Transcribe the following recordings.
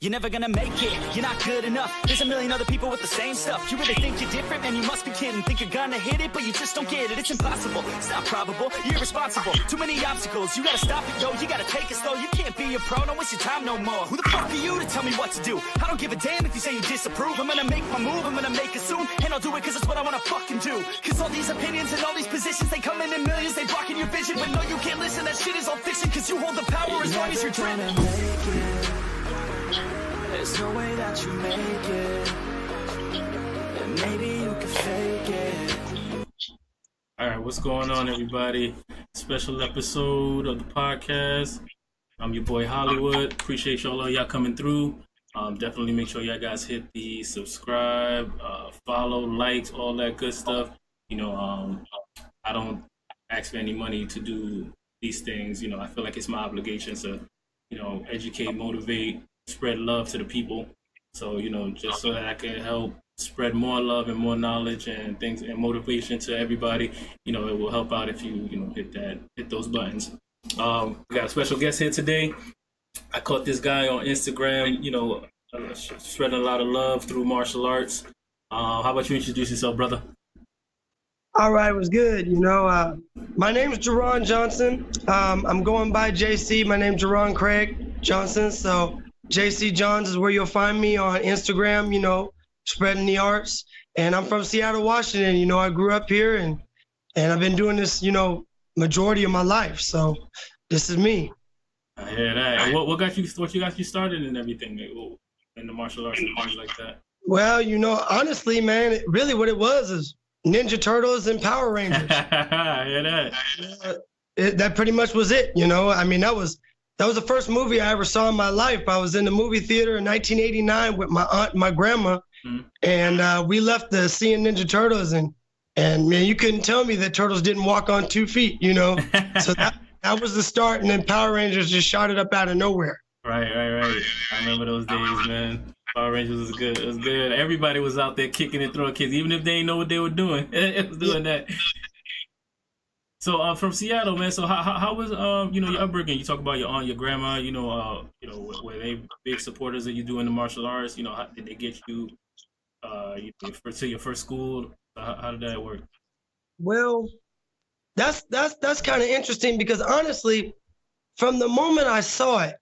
You're never gonna make it, you're not good enough. There's a million other people with the same stuff. You really think you're different? Man, you must be kidding. Think you're gonna hit it, but you just don't get it. It's impossible, it's not probable, you're irresponsible. Too many obstacles, you gotta stop it, yo. You gotta take it slow, you can't be a pro. Don't waste your time no more. Who the fuck are you to tell me what to do? I don't give a damn if you say you disapprove. I'm gonna make my move, I'm gonna make it soon. And I'll do it cause it's what I wanna fucking do. Cause all these opinions and all these positions, they come in millions, they blocking your vision. But no, you can't listen, that shit is all fiction. Cause you hold the power as long as you're dreaming. There's no way that you make it, and maybe you can fake it. All right, what's going on, everybody? Special episode of the podcast. I'm your boy Hollywood. Appreciate y'all coming through. Definitely make sure y'all guys hit the subscribe, follow, likes, all that good stuff. You know, I don't ask for any money to do these things. You know, I feel like it's my obligation to, you know, educate, motivate, spread love to the people. So, you know, just so that I can help spread more love and more knowledge and things and motivation to everybody, you know, it will help out if you know, hit those buttons. We got a special guest here today. I caught this guy on Instagram, you know, spreading a lot of love through martial arts. How about you introduce yourself, brother? All right, it was good. You know, my name's Jerron Johnson. I'm going by JC. My name's Jerron Craig Johnson. So JC Johns is where you'll find me on Instagram, you know, spreading the arts. And I'm from Seattle, Washington. You know, I grew up here and I've been doing this, you know, majority of my life. So this is me. I hear that. What got you started and everything in the martial arts and things like that? Well, you know, honestly, man, really what it was is Ninja Turtles and Power Rangers. I hear that. That pretty much was it. You know, I mean, that was the first movie I ever saw in my life. I was in the movie theater in 1989 with my aunt and my grandma, and we left the seeing Ninja Turtles, and man, you couldn't tell me that turtles didn't walk on 2 feet, you know. So that was the start, and then Power Rangers just shot it up out of nowhere. Right. I remember those days, man. Power Rangers was good. It was good. Everybody was out there kicking and throwing kids, even if they didn't know what they were doing. It was doing that. So from Seattle, man. So how was you know, your upbringing? You talk about your aunt, your grandma. You know, were they big supporters of you doing the martial arts? You know, how did they get you to your first school? How did that work? Well, that's kind of interesting because honestly, from the moment I saw it,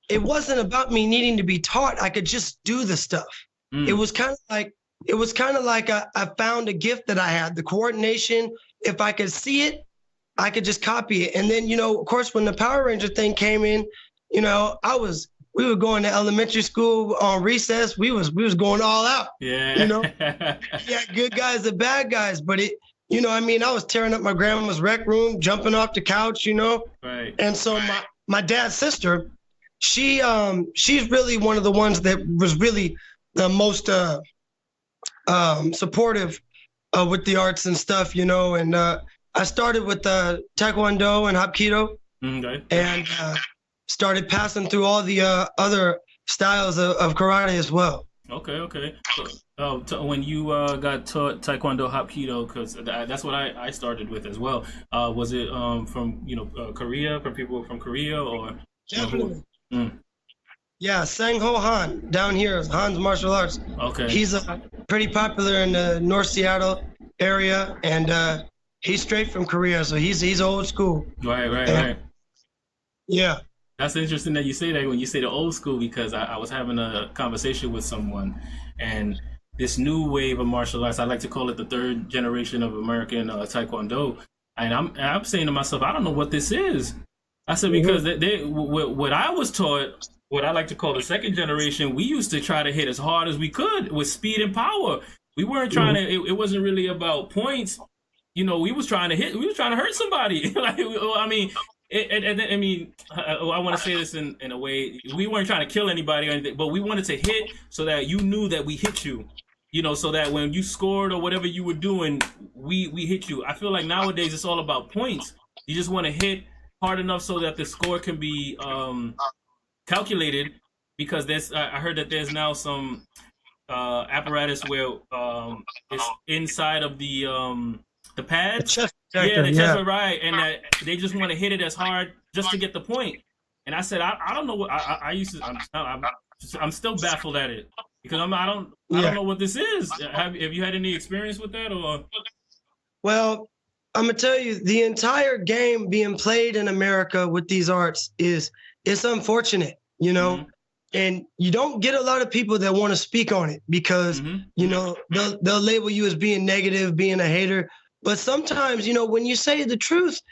it wasn't about me needing to be taught. I could just do the stuff. It was kind of like I found a gift that I had, the coordination. If I could see it, I could just copy it. And then, you know, of course, when the Power Ranger thing came in, you know, we were going to elementary school on recess. We was going all out. Yeah. You know, yeah, good guys and bad guys. But it, you know, I mean, I was tearing up my grandma's rec room, jumping off the couch, you know. Right. And so my dad's sister, she's really one of the ones that was really the most supportive with the arts and stuff, you know. And I started with Taekwondo and Hapkido, and started passing through all the other styles of karate as well. Okay. So, when you got taught Taekwondo, Hapkido, because that's what I started with as well. Was it from, you know, Korea, from people from Korea, or? Definitely. Yeah, Sang-Ho Han down here, Han's Martial Arts. Okay. He's pretty popular in the North Seattle area, and he's straight from Korea, so he's old school. Right. Yeah. That's interesting that you say that when you say the old school, because I was having a conversation with someone, and this new wave of martial arts, I like to call it the third generation of American Taekwondo, and I'm saying to myself, I don't know what this is. I said, because what I was taught, what I like to call the second generation, we used to try to hit as hard as we could with speed and power. We weren't trying to, it wasn't really about points. You know, we was trying to hurt somebody. Like, I mean, I want to say this in a way, we weren't trying to kill anybody or anything, but we wanted to hit so that you knew that we hit you. You know, so that when you scored or whatever you were doing, we hit you. I feel like nowadays it's all about points. You just want to hit hard enough so that the score can be calculated, because I heard that there's now some apparatus where it's inside of the pads. The chest protector, the chest, right, and that they just want to hit it as hard just to get the point. And I said, I don't know what I used to. I'm still baffled at it because I don't know what this is. Have you had any experience with that or? Well, I'm gonna tell you, the entire game being played in America with these arts it's unfortunate, you know, and you don't get a lot of people that want to speak on it because you know they'll label you as being negative, being a hater. But sometimes, you know, when you say the truth,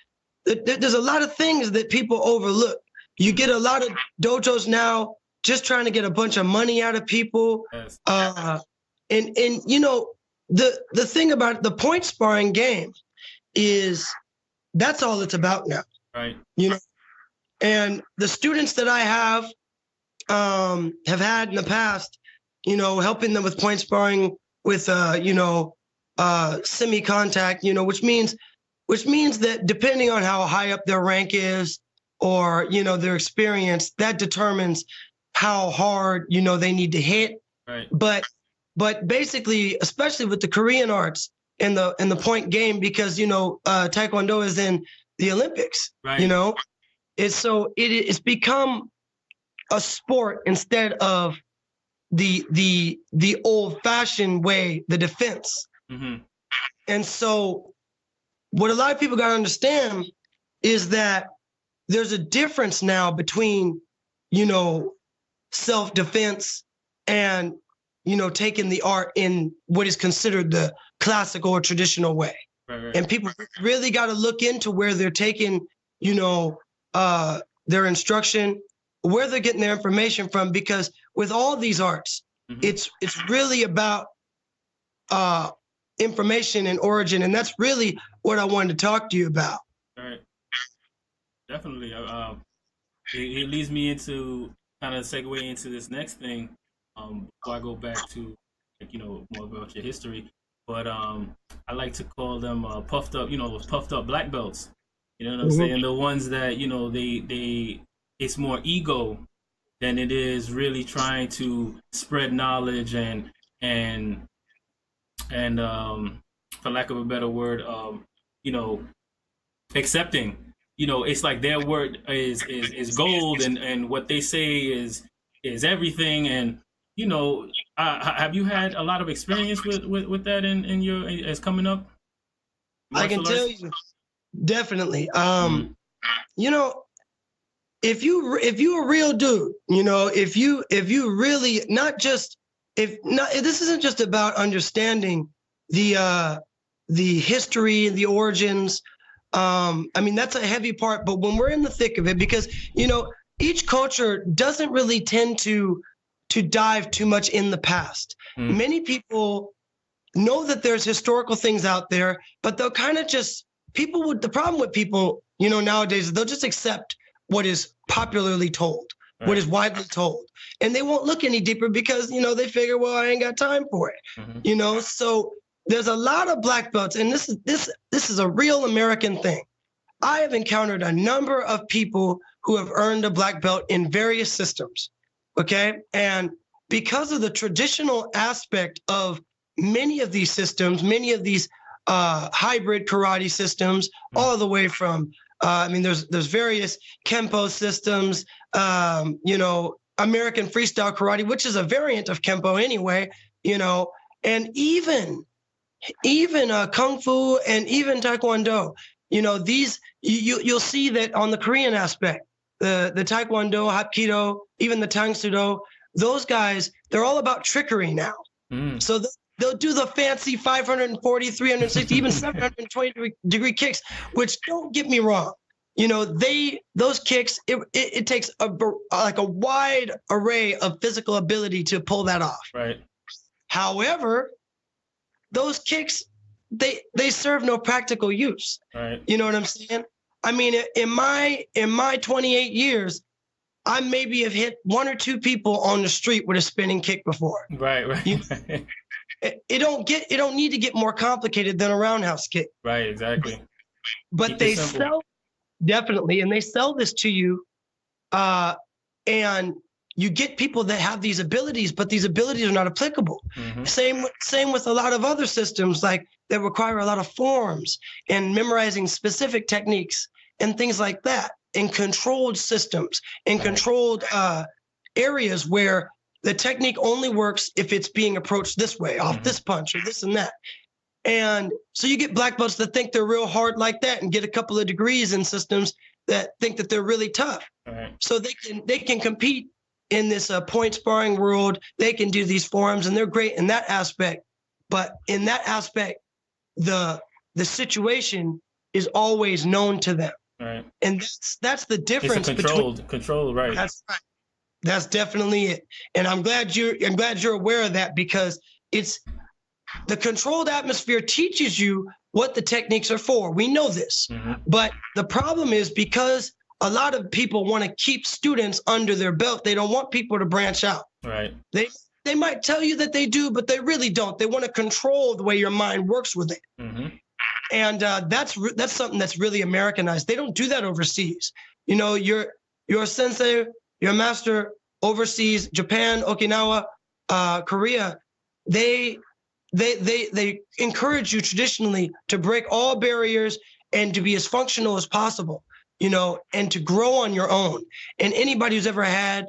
there's a lot of things that people overlook. You get a lot of dojos now just trying to get a bunch of money out of people. Yes. And you know, the thing about the point sparring game is that's all it's about now. Right. You know, and the students that I have had in the past, you know, helping them with point sparring with you know, semi-contact, you know, which means that depending on how high up their rank is or, you know, their experience, that determines how hard, you know, they need to hit. Right. But basically, especially with the Korean arts and the point game, because, you know, Taekwondo is in the Olympics, right. You know, it's become a sport instead of the old fashioned way, the defense. And so what a lot of people got to understand is that there's a difference now between, you know, self-defense and, you know, taking the art in what is considered the classical or traditional way. Right. And people really got to look into where they're taking, you know, their instruction, where they're getting their information from, because with all these arts, it's really about information and origin. And that's really what I wanted to talk to you about. Right. Definitely. It leads me into kind of segue into this next thing. Before I go back to, like, you know, more about your history, but I like to call them puffed up, you know, those puffed up black belts. You know what I'm saying? The ones that, you know, they it's more ego than it is really trying to spread knowledge and for lack of a better word, you know, accepting. You know, it's like their word is gold, and what they say is everything. And you know, have you had a lot of experience with that in your as coming up? I can tell you, definitely. You know, if you're a real dude, you know, if you really this isn't just about understanding the history and the origins. I mean, that's a heavy part, but when we're in the thick of it, because, you know, each culture doesn't really tend to dive too much in the past. Many people know that there's historical things out there, but they'll kind of the problem with people, you know, nowadays, they'll just accept what is popularly told, right, what is widely told. And they won't look any deeper because, you know, they figure, well, I ain't got time for it, you know? So there's a lot of black belts, and this is a real American thing. I have encountered a number of people who have earned a black belt in various systems, okay? And because of the traditional aspect of many of these systems, many of these hybrid karate systems, all the way from, I mean, there's various Kempo systems, you know, American freestyle karate, which is a variant of Kempo anyway, you know, and even Kung Fu and even Taekwondo, you know, these, you'll see that on the Korean aspect, the Taekwondo, Hapkido, even the Tang Sudo, those guys, they're all about trickery now. So they'll do the fancy 540, 360, even 720 degree kicks, which, don't get me wrong, you know, those kicks, it takes a wide array of physical ability to pull that off. Right. However, those kicks, they serve no practical use. Right. You know what I'm saying? I mean, in my 28 years, I maybe have hit one or two people on the street with a spinning kick before. Right. It don't need to get more complicated than a roundhouse kick. Right, exactly. But Keep they sell, definitely, and they sell this to you, and you get people that have these abilities, but these abilities are not applicable. Same with a lot of other systems, like that require a lot of forms and memorizing specific techniques. and things like that, in controlled systems, in controlled areas where the technique only works if it's being approached this way, off this punch or this and that. And so you get black belts that think they're real hard like that and get a couple of degrees in systems that think that they're really tough. Right. So they can compete in this point sparring world. They can do these forums and they're great in that aspect. But in that aspect, the situation is always known to them. Right. And that's the difference. It's a control, right. That's right. That's definitely it. And I'm glad you're aware of that, because it's the controlled atmosphere teaches you what the techniques are for. We know this. But the problem is, because a lot of people want to keep students under their belt, they don't want people to branch out. Right. They might tell you that they do, but they really don't. They want to control the way your mind works with it. And that's something that's really Americanized. They don't do that overseas. You know, your sensei, your master overseas, Japan, Okinawa, Korea, they encourage you traditionally to break all barriers and to be as functional as possible, you know, and to grow on your own. And anybody who's ever had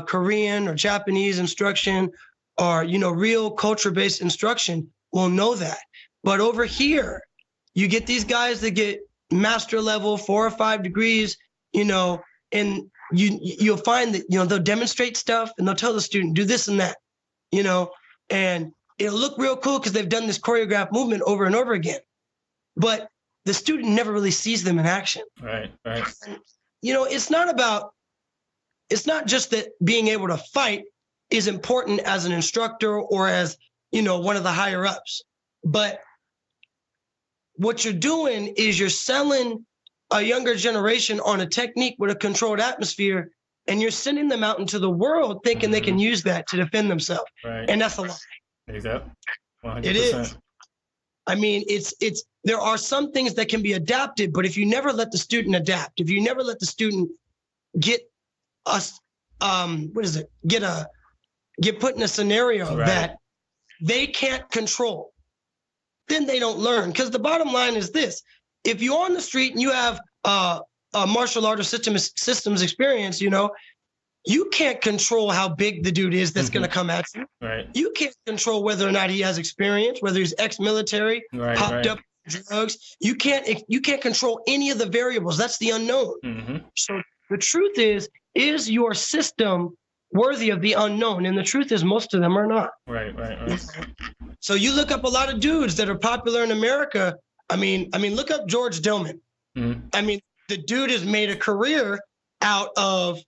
Korean or Japanese instruction, or, you know, real culture-based instruction will know that. But over here, you get these guys that get master level 4 or 5 degrees, you know, and you'll find that, you know, they'll demonstrate stuff and they'll tell the student, do this and that, you know, and it'll look real cool because they've done this choreographed movement over and over again. But the student never really sees them in action. Right. And, you know, it's not just that being able to fight is important as an instructor or as, you know, one of the higher ups. But what you're doing is you're selling a younger generation on a technique with a controlled atmosphere, and you're sending them out into the world thinking they can use that to defend themselves. Right. And that's a lie. Exactly. 100%. It is. I mean, there are some things that can be adapted, but if you never let the student adapt, if you never let the student get put in a scenario that they can't control, then they don't learn. Because the bottom line is this: if you're on the street and you have a martial art or systems experience, you know, you can't control how big the dude is that's going to come at you. Right. You can't control whether or not he has experience, whether he's ex-military, popped up drugs. You can't control any of the variables. That's the unknown. So the truth is your system worthy of the unknown? And the truth is, most of them are not. Right. So you look up a lot of dudes that are popular in America. I mean, look up George Dillman. I mean, the dude has made a career out of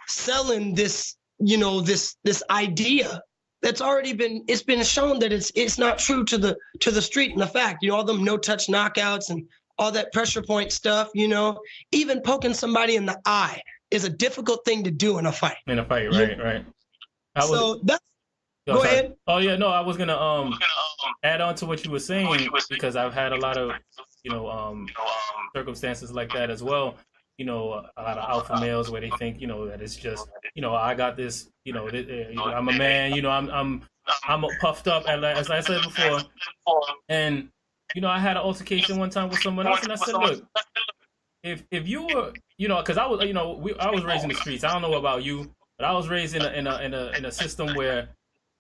selling this, you know, this idea that's already been shown that it's not true to the street and the fact, you know, all them no touch knockouts and all that pressure point stuff, you know, even poking somebody in the eye is a difficult thing to do in a fight. Right. So that's, go ahead. Oh yeah, no, I was gonna add on to what you were saying, because I've had a lot of, you know, circumstances like that as well. You know, a lot of alpha males where they think, you know, that it's just, you know, I got this, you know, I'm a man, you know, I'm puffed up, as I said before. And, you know, I had an altercation one time with someone else, and I said, look, if you were, you know, because I was, you know, I was raised in the streets. I don't know about you, but I was raised in a system where,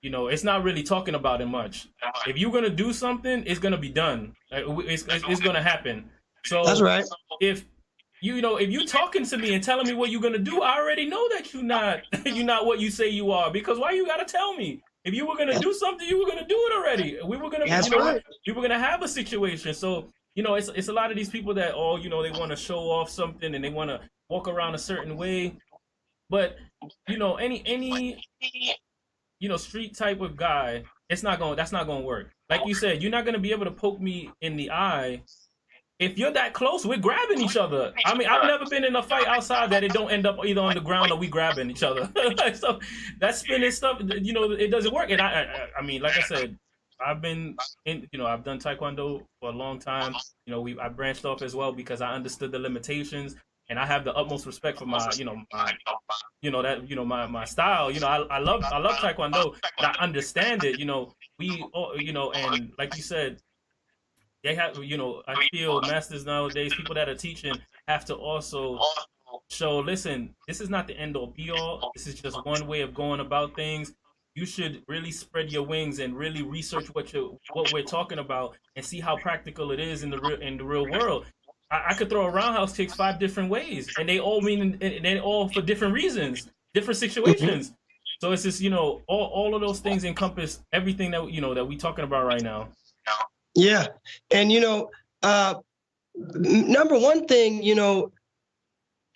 you know, it's not really talking about it much. If you're gonna do something, it's gonna be done. It's gonna happen. So that's right. If you're talking to me and telling me what you're gonna do, I already know that you're not what you say you are. Because why you gotta tell me? If you were gonna do something, you were gonna do it already. We were gonna, you were gonna have a situation. So, you know, it's a lot of these people that, oh, you know, they want to show off something and they want to walk around a certain way. But, you know, any you know, street type of guy, that's not going to work. Like you said, you're not going to be able to poke me in the eye. If you're that close, we're grabbing each other. I mean, I've never been in a fight outside that it don't end up either on the ground or we grabbing each other. So that spinning stuff, you know, it doesn't work. And I mean, like I said, I've been in, you know, I've done Taekwondo for a long time. You know, I branched off as well because I understood the limitations, and I have the utmost respect for my style. You know, I love Taekwondo, and I understand it. You know, and like you said, they have, you know, I feel masters nowadays, people that are teaching have to also show, listen, this is not the end all be all. This is just one way of going about things. You should really spread your wings and really research what we're talking about and see how practical it is in the real world. I could throw a roundhouse kicks 5 different ways, and they all mean, and they all for different reasons, different situations. So it's just, you know, all of those things encompass everything that, you know, that we talking about right now. Yeah, and you know, number one thing, you know,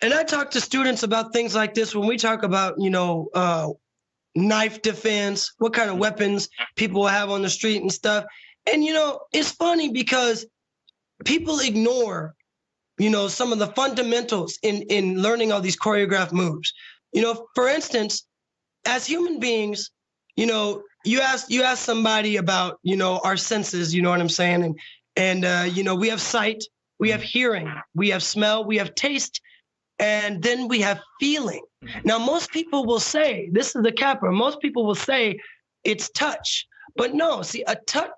and I talk to students about things like this when we talk about, you know, knife defense, what kind of weapons people have on the street and stuff. And, you know, it's funny because people ignore, you know, some of the fundamentals in learning all these choreographed moves. You know, for instance, as human beings, you know, you ask somebody about, you know, our senses, you know what I'm saying? And you know, we have sight, we have hearing, we have smell, we have taste, and then we have feeling. Now, most people will say, this is the capper, most people will say it's touch. But no, see,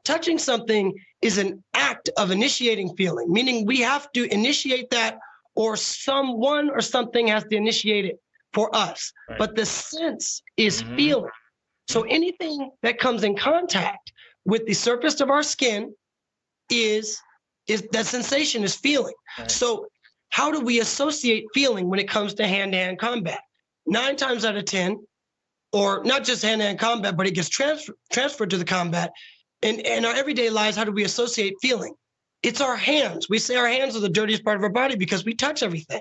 touching something is an act of initiating feeling, meaning we have to initiate that, or someone or something has to initiate it for us. Right. But the sense is feeling. So anything that comes in contact with the surface of our skin is that sensation is feeling. Right. So how do we associate feeling when it comes to hand-to-hand combat? 9 times out of 10, or not just hand-to-hand combat, but it gets transferred to the combat. In our everyday lives, how do we associate feeling? It's our hands. We say our hands are the dirtiest part of our body because we touch everything.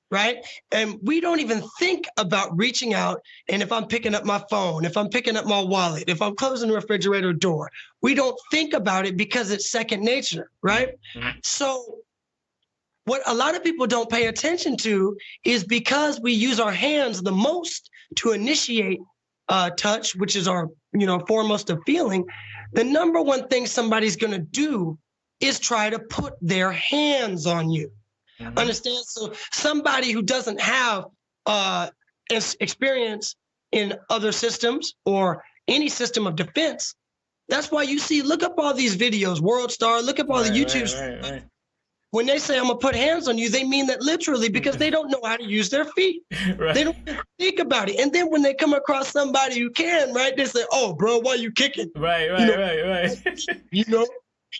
Right? And we don't even think about reaching out. And if I'm picking up my phone, if I'm picking up my wallet, if I'm closing the refrigerator door, we don't think about it because it's second nature, right? So what a lot of people don't pay attention to is because we use our hands the most to initiate touch, which is our, you know, foremost of feeling. The number one thing somebody's going to do is try to put their hands on you. Understand? So somebody who doesn't have experience in other systems or any system of defense, that's why you see, look up all these videos, World Star, look up all the YouTube. Right. When they say, I'm going to put hands on you, they mean that literally because they don't know how to use their feet. They don't think about it. And then when they come across somebody who can, right, they say, oh, bro, why you kicking? Right. You know,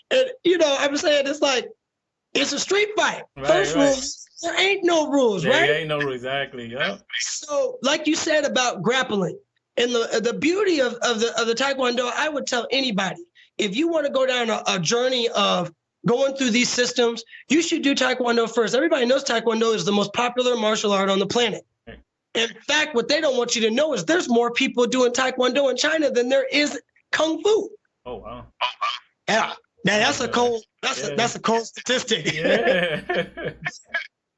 and, you know, I'm saying it's like, it's a street fight. First rules, there ain't no rules, right? There ain't no rules, exactly. Yep. So, like you said about grappling, and the beauty of the Taekwondo, I would tell anybody, if you want to go down a journey of going through these systems, you should do Taekwondo first. Everybody knows Taekwondo is the most popular martial art on the planet. In fact, what they don't want you to know is there's more people doing Taekwondo in China than there is Kung Fu. Oh, wow. Yeah. Now that's a cold statistic. Yeah.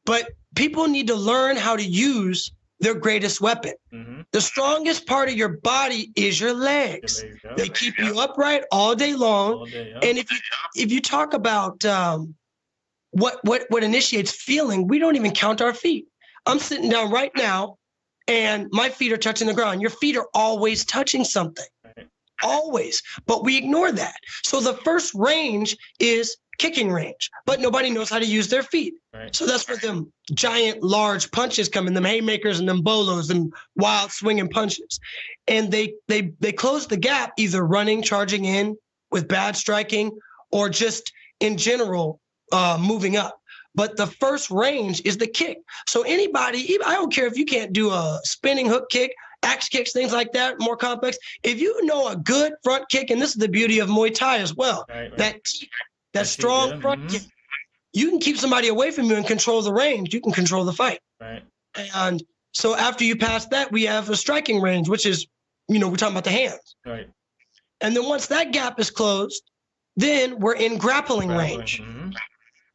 But people need to learn how to use their greatest weapon. The strongest part of your body is your legs. They keep you upright all day long. And if you talk about what initiates feeling, we don't even count our feet. I'm sitting down right now and my feet are touching the ground. Your feet are always touching something. Always, but we ignore that. So the first range is kicking range, but nobody knows how to use their feet. So that's where them giant, large punches come in, them haymakers and them bolos and wild swinging punches. And they close the gap either running, charging in with bad striking, or just in general moving up. But the first range is the kick. So anybody, I don't care if you can't do a spinning hook kick, axe kicks, things like that, more complex. If you know a good front kick, and this is the beauty of Muay Thai as well, that strong front kick, you can keep somebody away from you and control the range. You can control the fight. And so after you pass that, we have a striking range, which is, you know, we're talking about the hands. And then once that gap is closed, then we're in grappling range.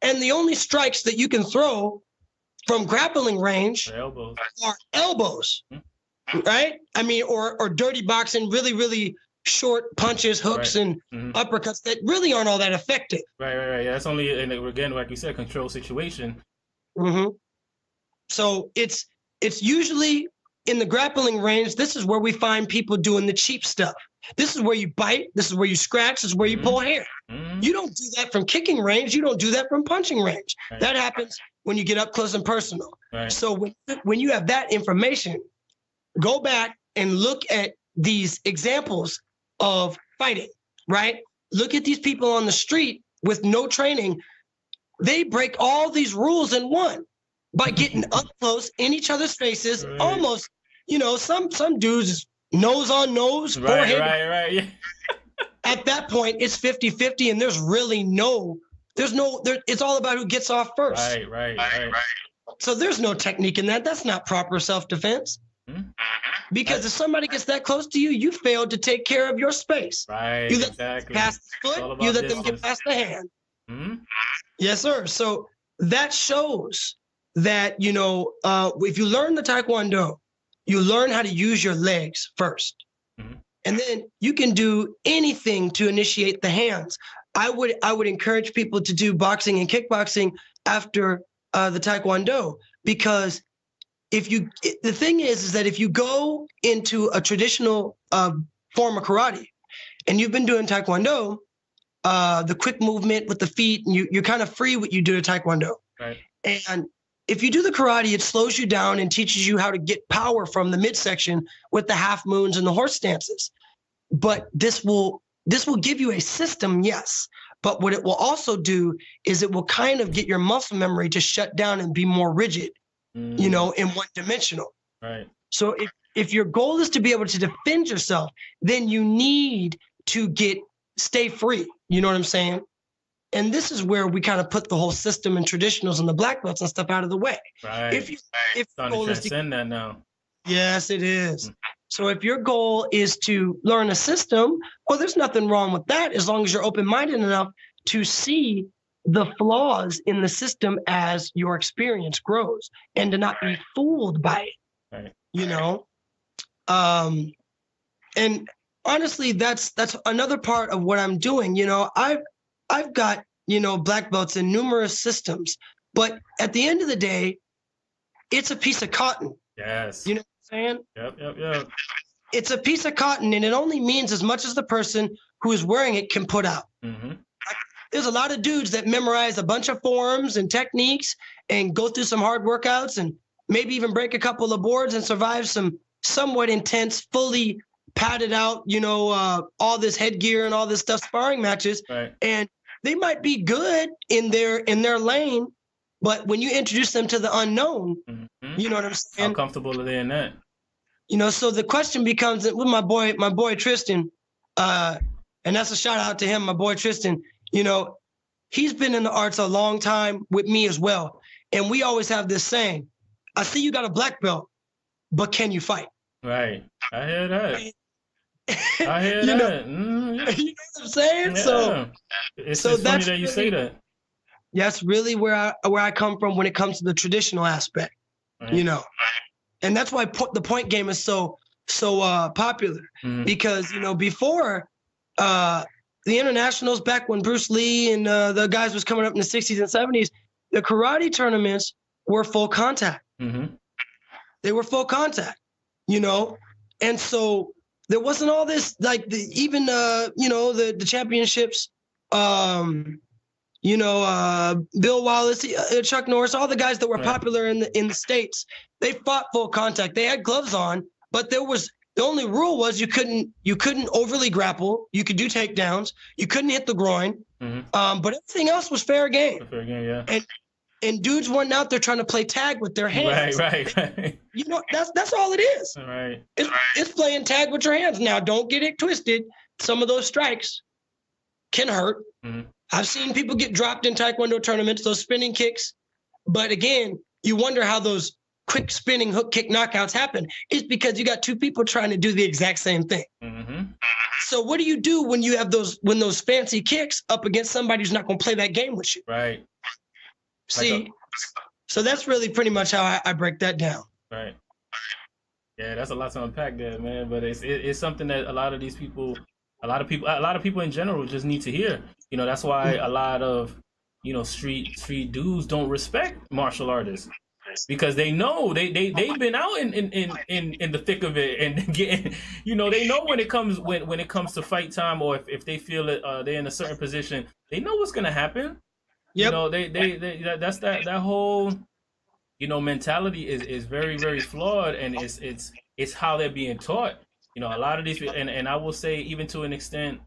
And the only strikes that you can throw from grappling range are elbows. Right? I mean, or dirty boxing, really, really short punches, hooks, and uppercuts that really aren't all that effective. Right. Yeah, that's only, and again, like you said, control situation. So it's usually in the grappling range. This is where we find people doing the cheap stuff. This is where you bite. This is where you scratch. This is where you pull hair. You don't do that from kicking range. You don't do that from punching range. Right. That happens when you get up close and personal. Right. So when you have that information, go back and look at these examples of fighting, right? Look at these people on the street with no training. They break all these rules in one by getting up close in each other's faces, Right. almost, some dudes nose on nose, forehead. Right. Yeah. At that point, it's 50-50, and there's really it's all about who gets off first. Right. So there's no technique in that. That's not proper self-defense. Because if somebody gets that close to you, you failed to take care of your space. Right, You let exactly. them pass the foot, you let them get past the hand. Yes, sir. So that shows that, if you learn the Taekwondo, you learn how to use your legs first. And then you can do anything to initiate the hands. I would encourage people to do boxing and kickboxing after the Taekwondo, because the thing is that if you go into a traditional form of karate and you've been doing Taekwondo, the quick movement with the feet, and you're kind of free what you do to Taekwondo. Right. And if you do the karate, it slows you down and teaches you how to get power from the midsection with the half moons and the horse stances. But this will give you a system, yes. But what it will also do is it will kind of get your muscle memory to shut down and be more rigid, in one dimensional. Right. So if your goal is to be able to defend yourself, then you need to stay free. You know what I'm saying? And this is where we kind of put the whole system and traditionals and the black belts and stuff out of the way. Right. If Starting to transcend that now. Yes, it is. So if your goal is to learn a system, well, there's nothing wrong with that as long as you're open-minded enough to see the flaws in the system as your experience grows and to not be fooled by it. Right. And honestly, that's another part of what I'm doing. I've got, black belts in numerous systems, but at the end of the day, it's a piece of cotton. Yes. You know what I'm saying? Yep. It's a piece of cotton, and it only means as much as the person who is wearing it can put out. There's a lot of dudes that memorize a bunch of forms and techniques and go through some hard workouts and maybe even break a couple of boards and survive some somewhat intense, fully padded out, all this headgear and all this stuff, sparring matches. Right. And they might be good in their lane, but when you introduce them to the unknown, you know what I'm saying? How comfortable are they in that? So the question becomes with my boy Tristan, and that's a shout out to him, my boy Tristan. He's been in the arts a long time with me as well. And we always have this saying, I see you got a black belt, but can you fight? Right. I hear that. You know what I'm saying? Yeah. It's funny that you say that. That's really where I come from when it comes to the traditional aspect, Right. And that's why the point game is so popular, because before the internationals, back when Bruce Lee and the guys was coming up in the 60s and 70s, the karate tournaments were full contact. They were full contact, and so there wasn't all this the championships. Bill Wallace, Chuck Norris, all the guys that were popular in the States, they fought full contact. They had gloves on, but the only rule was you couldn't overly grapple. You could do takedowns. You couldn't hit the groin. But everything else was fair game. Fair game, yeah. And dudes weren't out there trying to play tag with their hands. Right. That's all it is. Right. It's playing tag with your hands. Now, don't get it twisted. Some of those strikes can hurt. I've seen people get dropped in Taekwondo tournaments, those spinning kicks. But again, you wonder how those quick spinning hook kick knockouts happen. It's because you got two people trying to do the exact same thing. So what do you do when you have those fancy kicks up against somebody who's not going to play that game with you? Right. See, so that's really pretty much how I break that down. Right. Yeah, that's a lot to unpack there, man. But it's something that a lot of people in general just need to hear. That's why a lot of street dudes don't respect martial artists. because they know they've been out in the thick of it and getting, they know when it comes to fight time, or if they feel it, they're in a certain position, they know what's gonna happen. Yep. That's that whole mentality is very, very flawed, and it's how they're being taught. A lot of these, and I will say, even to an extent,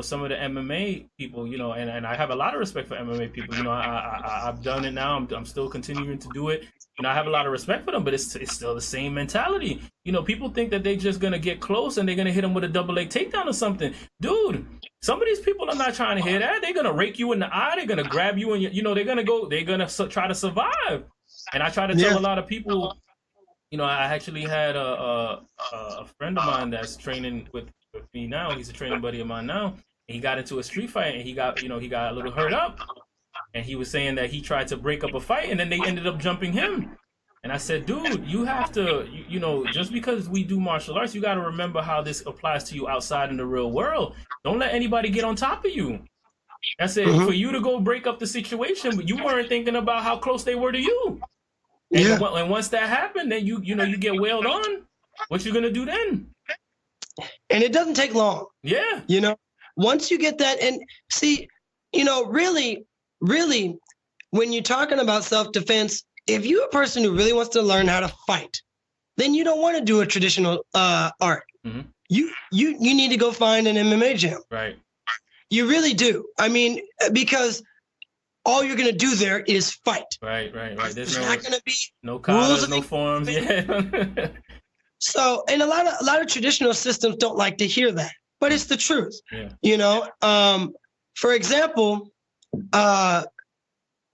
some of the MMA people, and I have a lot of respect for MMA people. I've done it now. I'm still continuing to do it. I have a lot of respect for them, but it's still the same mentality. People think that they're just gonna get close and they're gonna hit them with a double leg takedown or something. Dude, some of these people are not trying to hear that. They're gonna rake you in the eye. They're gonna grab you and they're gonna try to survive. And I try to tell a lot of people, I actually had a friend of mine that's training with me now. He's a training buddy of mine now. And he got into a street fight and he got a little hurt up. And he was saying that he tried to break up a fight and then they ended up jumping him. And I said, dude, you have to, just because we do martial arts, you got to remember how this applies to you outside in the real world. Don't let anybody get on top of you. That's it. For you to go break up the situation, but you weren't thinking about how close they were to you. And, and once that happened, then you get wailed on. What you gonna do then? And it doesn't take long. Yeah. Once you get that, and see, really, when you're talking about self-defense, if you're a person who really wants to learn how to fight, then you don't want to do a traditional art. Mm-hmm. You need to go find an MMA gym. Right. You really do. I mean, because all you're gonna do there is fight. Right. There's not gonna be no katas, no forms. Yeah. So, and a lot of traditional systems don't like to hear that, but it's the truth. Yeah. For example, when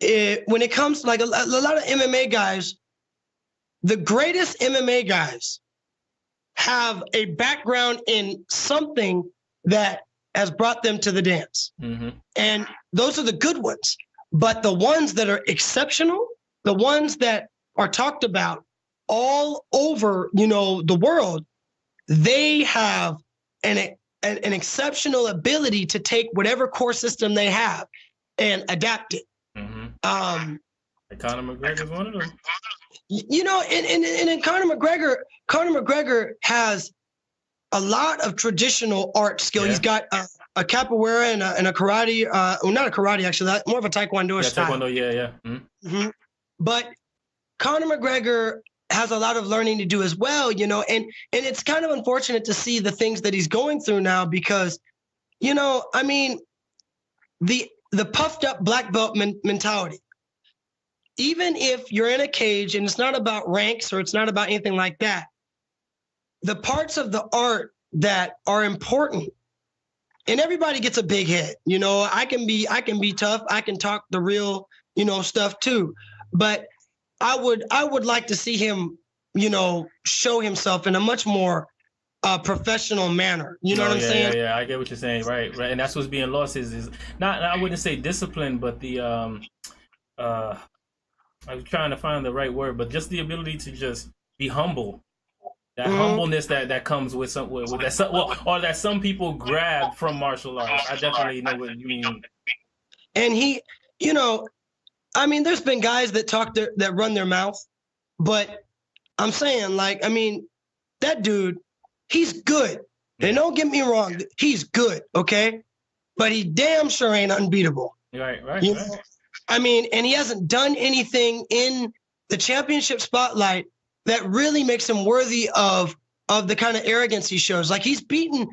it comes to like a lot of MMA guys, the greatest MMA guys have a background in something that has brought them to the dance. Mm-hmm. And those are the good ones. But the ones that are exceptional, the ones that are talked about all over, the world, they have an exceptional ability to take whatever core system they have and adapt it. Mm-hmm. Conor McGregor is one of them. And Conor McGregor has a lot of traditional art skill. Yeah. He's got a capoeira and a karate. Well, not a karate, actually. More of a taekwondo style. Taekwondo, yeah. Mm-hmm. Mm-hmm. But Conor McGregor has a lot of learning to do as well, and it's kind of unfortunate to see the things that he's going through now because, I mean, the puffed up black belt mentality. Even if you're in a cage and it's not about ranks or it's not about anything like that, the parts of the art that are important, and everybody gets a big head. I can be tough. I can talk the real, stuff too. But I would like to see him, show himself in a much more professional manner. You know what I'm saying? Yeah, I get what you're saying. Right. And that's what's being lost is not, I wouldn't say discipline, but the I'm trying to find the right word, but just the ability to just be humble. That humbleness that comes with that, or that some people grab from martial arts. I definitely know what you mean. And he, I mean, there's been guys that that run their mouth, but I'm saying, that dude, he's good. And don't get me wrong, he's good, okay? But he damn sure ain't unbeatable. Right. I mean, and he hasn't done anything in the championship spotlight that really makes him worthy of the kind of arrogance he shows. Like he's beaten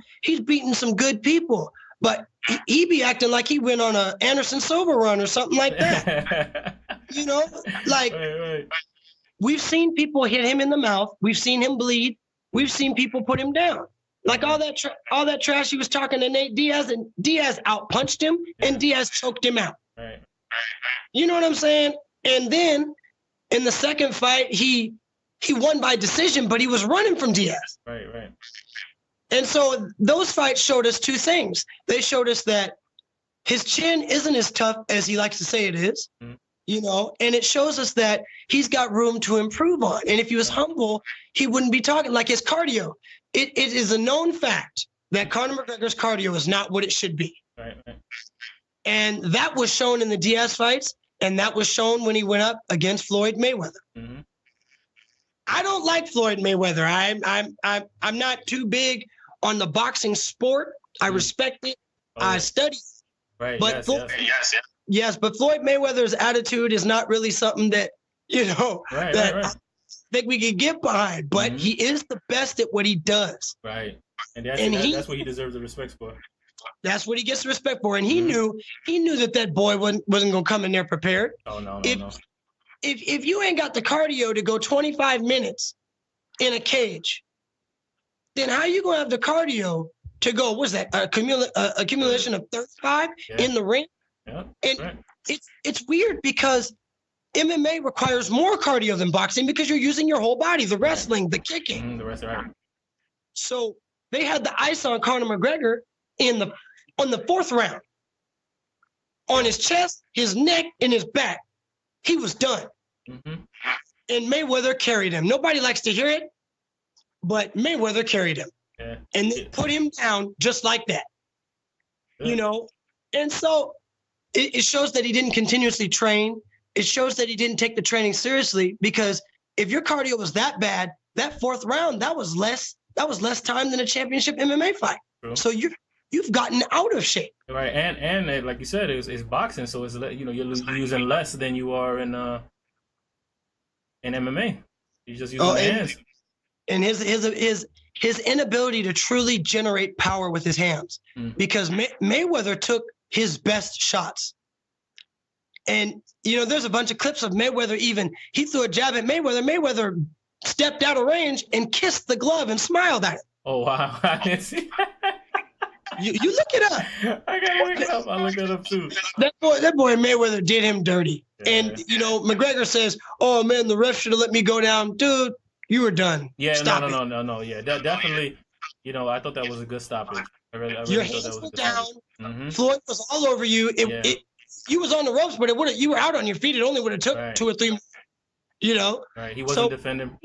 some good people, but he be acting like he went on a Anderson Silva run or something like that. Right. We've seen people hit him in the mouth. We've seen him bleed. We've seen people put him down. Like all that trash he was talking to Nate Diaz, and Diaz outpunched him, and Diaz choked him out. Right. You know what I'm saying? And then in the second fight, he won by decision, but he was running from Diaz. Right. And so those fights showed us two things. They showed us that his chin isn't as tough as he likes to say it is, and it shows us that he's got room to improve on. And if he was humble, he wouldn't be talking like his cardio. It is a known fact that Conor McGregor's cardio is not what it should be. Right. And that was shown in the Diaz fights. And that was shown when he went up against Floyd Mayweather. Mm-hmm. I don't like Floyd Mayweather. I'm not too big on the boxing sport. I respect it. I study. Right. But Yes. yes, but Floyd Mayweather's attitude is not really something that, that I think we can get behind. But he is the best at what he does. Right. And that's what he deserves the respect for. That's what he gets the respect for. And he knew that boy wasn't going to come in there prepared. Oh, no. If you ain't got the cardio to go 25 minutes in a cage, then how you going to have the cardio to go, what's that, accumulation of 35 in the ring? Yeah. And it's weird because MMA requires more cardio than boxing because you're using your whole body, the wrestling, the kicking. The rest, right. So they had the ice on Conor McGregor on the fourth round. On his chest, his neck, and his back. He was done. Mm-hmm. And Mayweather carried him. Nobody likes to hear it, but Mayweather carried him. Yeah. And they put him down just like that. Yeah. And so it shows that he didn't continuously train. It shows that he didn't take the training seriously, because if your cardio was that bad, that fourth round, that was less time than a championship MMA fight. True. So you've gotten out of shape. Right. And like you said, it's boxing, so it's you're using less than you are in MMA. You're just using hands. And his inability to truly generate power with his hands, because Mayweather took his best shots. And, there's a bunch of clips of Mayweather he threw a jab at Mayweather. Mayweather stepped out of range and kissed the glove and smiled at him. Oh, wow. I didn't see You look it up. I gotta look it up. I look it up too. That boy Mayweather did him dirty. Yeah. And, McGregor says, oh, man, the ref should have let me go down. Dude, you were done. Yeah, Stop no. Yeah, definitely. I thought that was a good stoppage. I really Your thought hands that was were a good down. Mm-hmm. Floyd was all over you. You was on the ropes, but you were out on your feet. It only would have took 2 or 3 minutes, Right. He wasn't defending.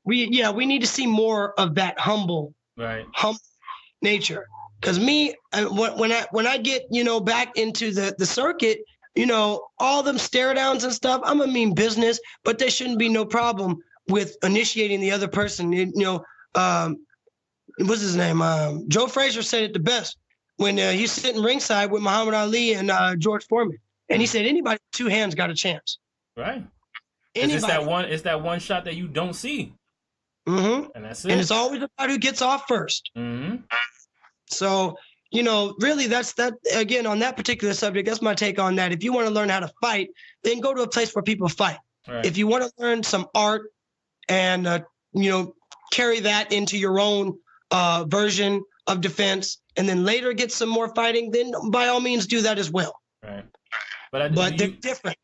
We need to see more of that humble nature. Because when I get, back into the circuit, all them stare downs and stuff, I'm gonna mean business, but there shouldn't be no problem with initiating the other person. What's his name? Joe Frazier said it the best when he's sitting ringside with Muhammad Ali and George Foreman. And he said, anybody with 2 hands got a chance. Right. It's that one shot that you don't see. Mm-hmm. And that's it. And it's always about who gets off first. Mm-hmm. So, really that's that. Again, on that particular subject, that's my take on that. If you want to learn how to fight, then go to a place where people fight. Right. If you want to learn some art and, carry that into your own version of defense, and then later get some more fighting, then by all means do that as well. Right. But they're different.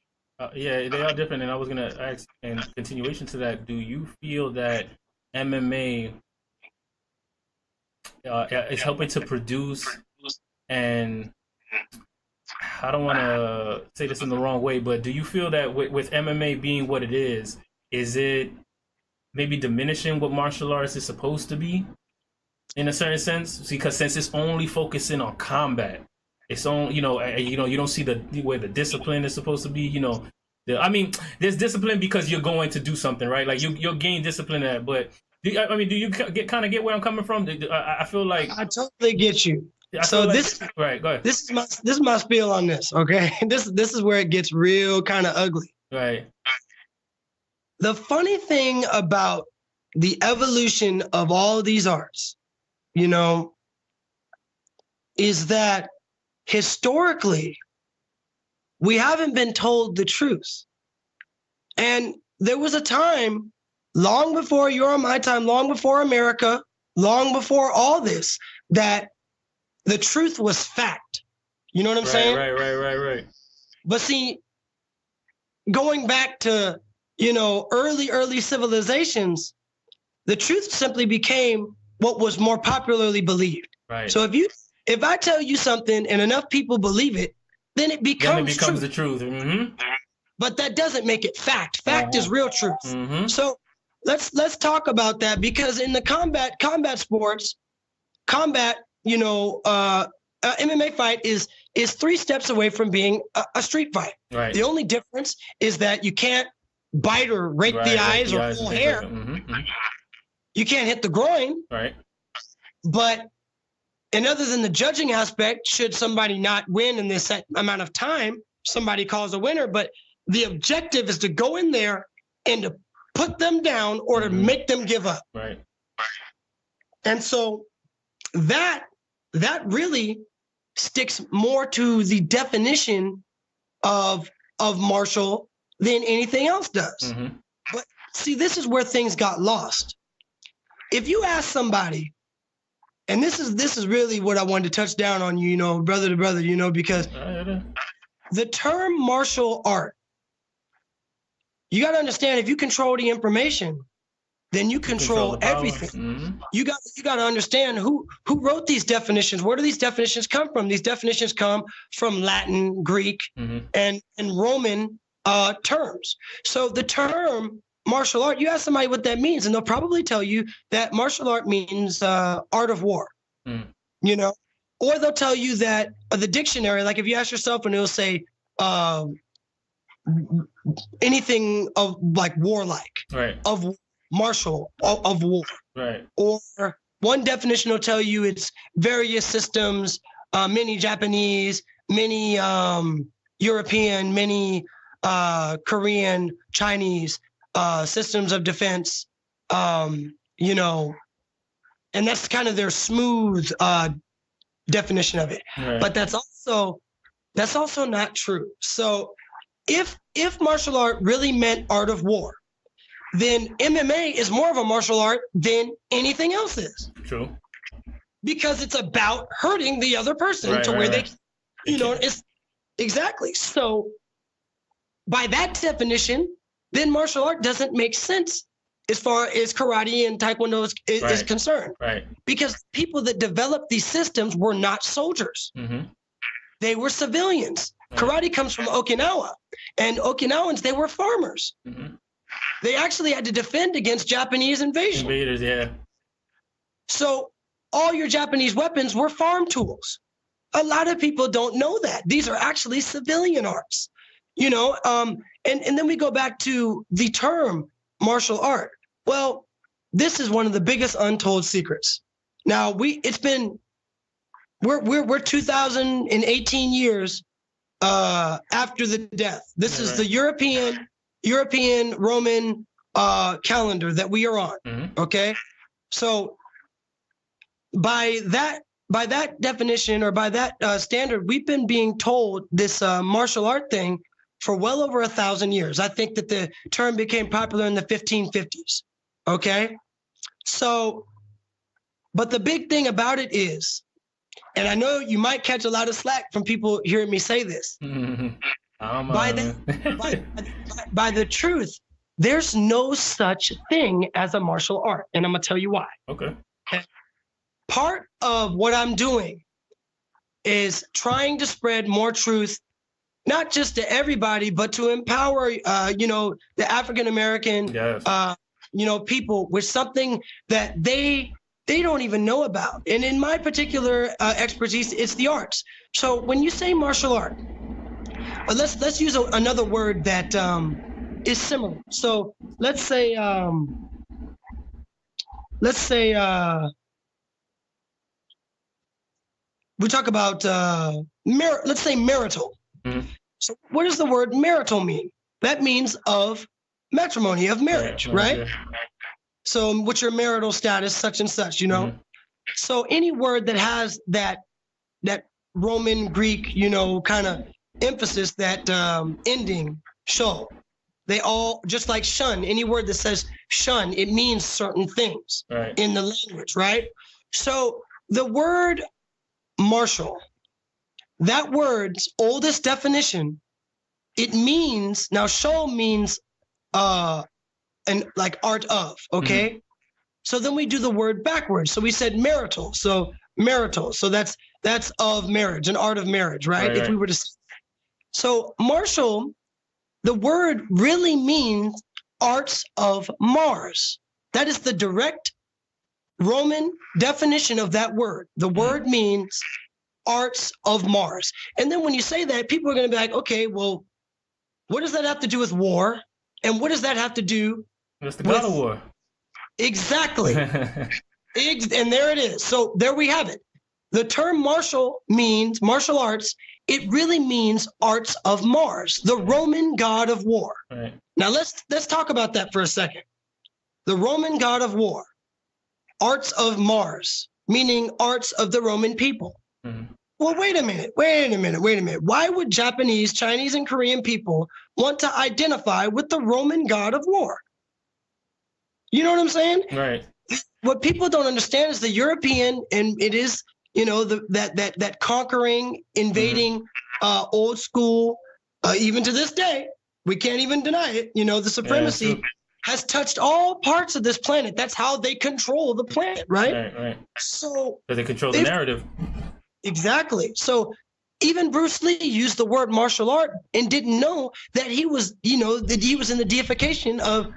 Yeah, they are different. And I was going to ask, in continuation to that, do you feel that MMA is helping to produce, and I don't want to say this in the wrong way, but do you feel that with MMA being what it is it maybe diminishing what martial arts is supposed to be in a certain sense? Because since it's only focusing on combat, it's on, you don't see where the discipline is supposed to be, there's discipline because you're going to do something, right? Like you'll gain discipline at, but do you get where I'm coming from? I feel like I totally get you. Right, go ahead. This is my spiel on this, okay? This is where it gets real kind of ugly. Right. The funny thing about the evolution of all of these arts, is that historically we haven't been told the truth. And there was a time long before your and my time, long before America, long before all this, that the truth was fact. You know what I'm saying? Right. But see, going back to, early civilizations, the truth simply became what was more popularly believed. Right. So if I tell you something and enough people believe it, then it becomes truth. The truth. Mm-hmm. But that doesn't make it fact. Fact is real truth. Mm-hmm. So let's talk about that, because in the combat sports, MMA fight is is 3 steps away from being a street fight. Right. The only difference is that you can't bite or rake the eyes or pull hair. You can't hit the groin. Right. But and other than the judging aspect, should somebody not win in this set amount of time, somebody calls a winner. But the objective is to go in there and to put them down or to make them give up. Right. And so that really sticks more to the definition of martial than anything else does. But see, this is where things got lost. If you ask somebody, and this is really what I wanted to touch down on, you know, brother to brother, you know, because the term martial art, you got to understand, if you control the information, then you control everything. You got to understand who wrote these definitions. Where do these definitions come from? These definitions come from Latin, Greek, and Roman terms. So the term martial art, you ask somebody what that means, and they'll probably tell you that martial art means art of war, you know, or they'll tell you that the dictionary, like if you ask yourself and it'll say anything of like warlike, of martial, of war, or one definition will tell you it's various systems, many Japanese, many European, many Korean, Chinese, systems of defense, you know, and that's kind of their smooth definition of it. But that's also not true. So if martial art really meant art of war, then MMA is more of a martial art than anything else is. True. Because it's about hurting the other person where they, you know, it's exactly. So by that definition, then martial art doesn't make sense as far as karate and taekwondo is concerned. Because people that developed these systems were not soldiers. They were civilians. Karate comes from Okinawa, and Okinawans, they were farmers. They actually had to defend against Japanese invasion. Invaders, So all your Japanese weapons were farm tools. A lot of people don't know that. These are actually civilian arts, you know, and then we go back to the term martial art. Well, this is one of the biggest untold secrets. Now we're 2018 years after the death. This is the European Roman calendar that we are on. Okay, so by that definition, or by that standard, we've been being told this martial art thing for well over 1,000 years. I think that the term became popular in the 1550s. Okay, so, but the big thing about it is, and I know you might catch a lot of slack from people hearing me say this, by the truth, there's no such thing as a martial art. And I'm going to tell you why. Okay. Part of what I'm doing is trying to spread more truth, not just to everybody, but to empower, you know, the African-American, you know, people with something that they don't even know about. And in my particular expertise, it's the arts. So when you say martial art, let's use another word that is similar. So let's say we talk about let's say marital. So what does the word marital mean? That means of matrimony, of marriage, right? So what's your marital status, such and such, you know? So any word that has that Roman, Greek, you know, kind of emphasis, that ending, show, they all, just like shun, any word that says shun, it means certain things in the language, right? So the word martial, that word's oldest definition, it means, now show means and like art of, okay? So then we do the word backwards. So we said marital. So marital. So that's of marriage, an art of marriage, right? If we were to say. So martial, the word really means arts of Mars. That is the direct Roman definition of that word. The word means arts of Mars. And then when you say that, people are going to be like, okay, well, what does that have to do with war? And what does that have to do That's the God of War. Exactly. And there it is. So there we have it. The term martial arts. It really means arts of Mars, the Roman god of war. Right. Now let's talk about that for a second. The Roman god of war, arts of Mars, meaning arts of the Roman people. Mm-hmm. Well, wait a minute. Why would Japanese, Chinese, and Korean people want to identify with the Roman god of war? You know what I'm saying? Right. What people don't understand is the European, and it is, that conquering, invading, old school, even to this day, we can't even deny it. The supremacy has touched all parts of this planet. That's how they control the planet, right? Right. So they control the narrative. Exactly. So even Bruce Lee used the word martial art and didn't know that he was, that he was in the deification of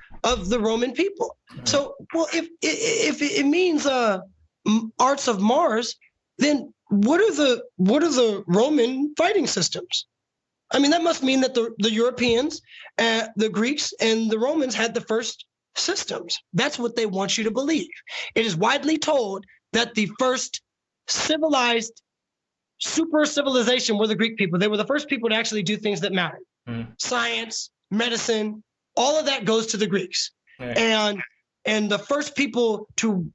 the Roman people. Right. So, well, if it means arts of Mars, then what are the Roman fighting systems? I mean, that must mean that the Europeans, the Greeks, and the Romans had the first systems. That's what they want you to believe. It is widely told that the first civilized super civilization were the Greek people. They were the first people to actually do things that mattered. Science, medicine, all of that goes to the Greeks. Right. And the first people to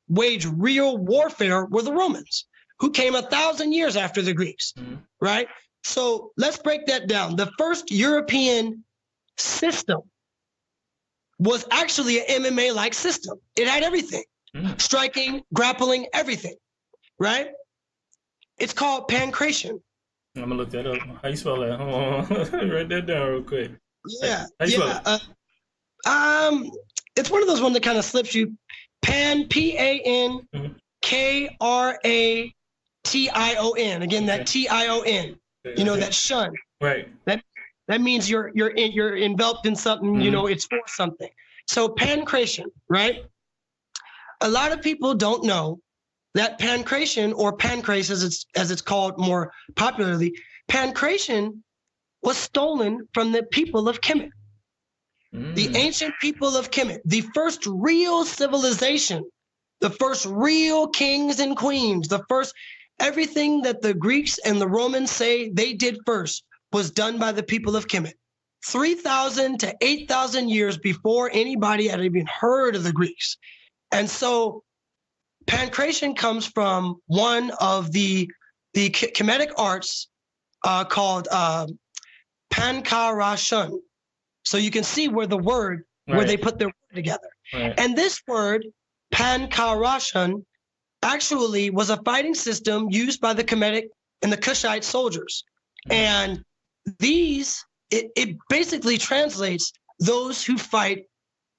wage real warfare were the Romans, who came 1,000 years after the Greeks, right? So let's break that down. The first European system was actually an MMA-like system. It had everything, striking, grappling, everything, right? It's called pancration. I'm gonna look that up. How you spell that? Hold on. Write that down real quick. Yeah. How you spell it? It's one of those ones that kind of slips you. P-A-N-K-R-A-T-I-O-N. Again, that T-I-O-N. That shun. Right. That means you're enveloped in something. It's for something. So pancration, right? A lot of people don't know that pancration, or pancrase as it's called more popularly, pancration was stolen from the people of Kemet. The ancient people of Kemet, the first real civilization, the first real kings and queens, everything that the Greeks and the Romans say they did first was done by the people of Kemet. 3,000 to 8,000 years before anybody had even heard of the Greeks. And so pancration comes from one of the Kemetic arts called pankarashun. So you can see where where they put their word together. Right. And this word, pankarashun, actually was a fighting system used by the Kemetic and the Kushite soldiers. And it basically translates those who fight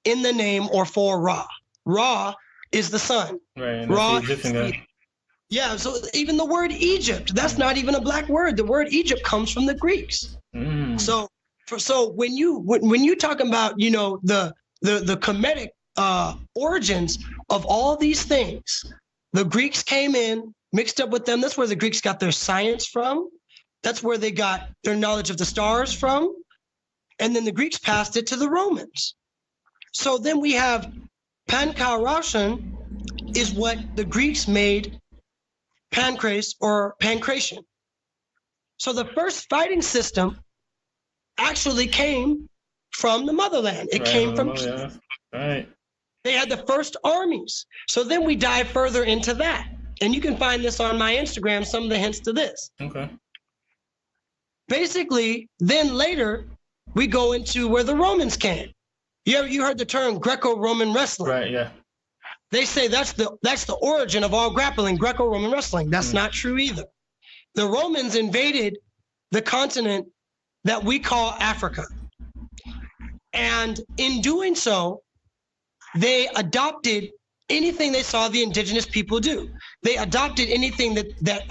in the name or for Ra. Ra is the sun. Right. Ra yeah, so even the word Egypt, that's not even a black word. The word Egypt comes from the Greeks. So when you talk about, the Kemetic origins of all these things, the Greeks came in, mixed up with them. That's where the Greeks got their science from. That's where they got their knowledge of the stars from. And then the Greeks passed it to the Romans. So then we have pankarashun is what the Greeks made pancrase or pancration. So the first fighting system actually came from the motherland. It came from Right. They had the first armies. So then we dive further into that. And you can find this on my Instagram, some of the hints to this. Okay. Basically, then later, we go into where the Romans came. You heard the term Greco-Roman wrestling. Right, yeah. They say that's the origin of all grappling, Greco-Roman wrestling. That's not true either. The Romans invaded the continent that we call Africa. And in doing so, they adopted anything they saw the indigenous people do. They adopted anything that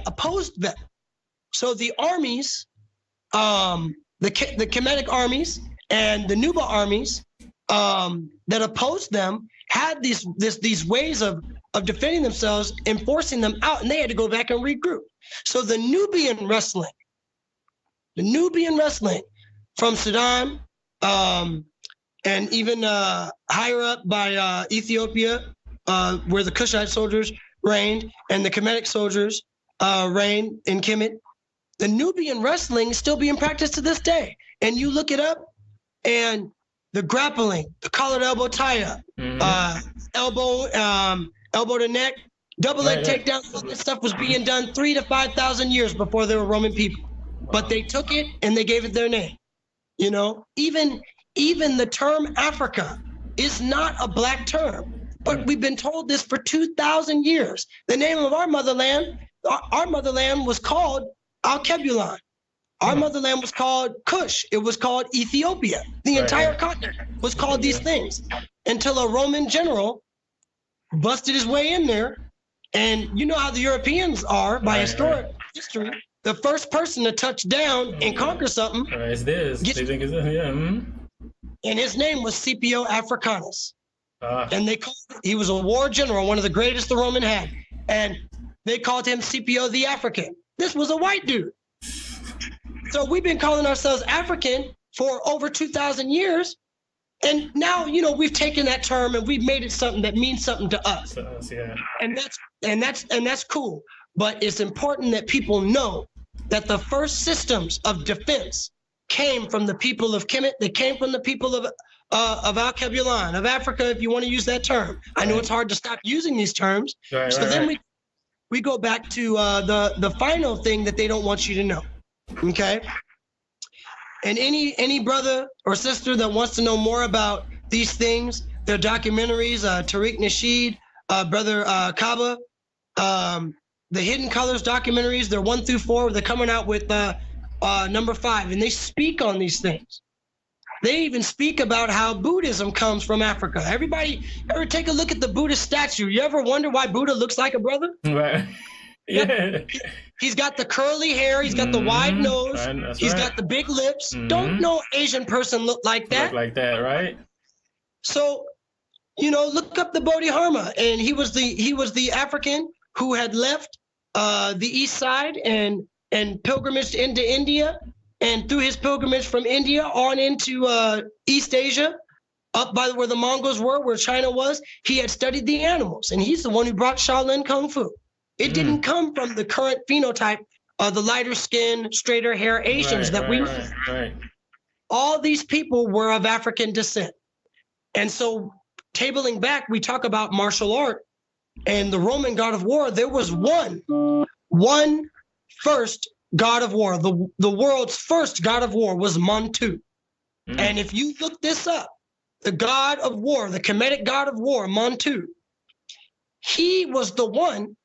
opposed them. So the armies, the Kemetic armies and the Nuba armies that opposed them had these ways of of defending themselves and forcing them out, and they had to go back and regroup. So the Nubian wrestling from Sudan, and even higher up by Ethiopia, where the Kushite soldiers reigned and the Kemetic soldiers reigned in Kemet. The Nubian wrestling is still being practiced to this day. And you look it up, and the grappling, the collared elbow tie-up, elbow to neck, double leg takedown, all this stuff was being done 3,000 to 5,000 years before there were Roman people. But they took it and they gave it their name. You know, even the term Africa is not a black term, but we've been told this for 2,000 years. The name of our motherland was called Al-Kebulon. Our motherland was called Kush. It was called Ethiopia. The entire continent was called these things until a Roman general busted his way in there. And you know how the Europeans are by historic history. The first person to touch down and conquer something is this. They think it's this. Yeah. And his name was Scipio Africanus. And he was a war general, one of the greatest the Roman had. And they called him Scipio the African. This was a white dude. So we've been calling ourselves African for over 2,000 years. And now, you know, we've taken that term and we've made it something that means something to us. And that's cool. But it's important that people know that the first systems of defense came from the people of Kemet. They came from the people of Al-Kebulon, of Africa, if you want to use that term. I know it's hard to stop using these terms. Then we go back to the final thing that they don't want you to know. Okay. And any brother or sister that wants to know more about these things, their documentaries, Tariq Nasheed, brother Kaba, the Hidden Colors documentaries, they're 1 through 4. They're coming out with number 5, and they speak on these things. They even speak about how Buddhism comes from Africa. Everybody ever take a look at the Buddha statue? You ever wonder why Buddha looks like a brother? Right. Yeah. He's got the curly hair. He's got the wide nose. He's got the big lips. Don't no Asian person look like that. Look like that, right? So, you know, look up the Bodhidharma, and he was the African who had left the east side and pilgrimaged into India, and through his pilgrimage from India on into East Asia, up by where the Mongols were, where China was, he had studied the animals, and he's the one who brought Shaolin Kung Fu. It didn't come from the current phenotype of the lighter skin, straighter hair Asians Right. All these people were of African descent. And so tabling back, we talk about martial art and the Roman god of war. There was one first god of war. The world's first god of war was Montu. And if you look this up, the god of war, the Kemetic god of war, Montu, he was the one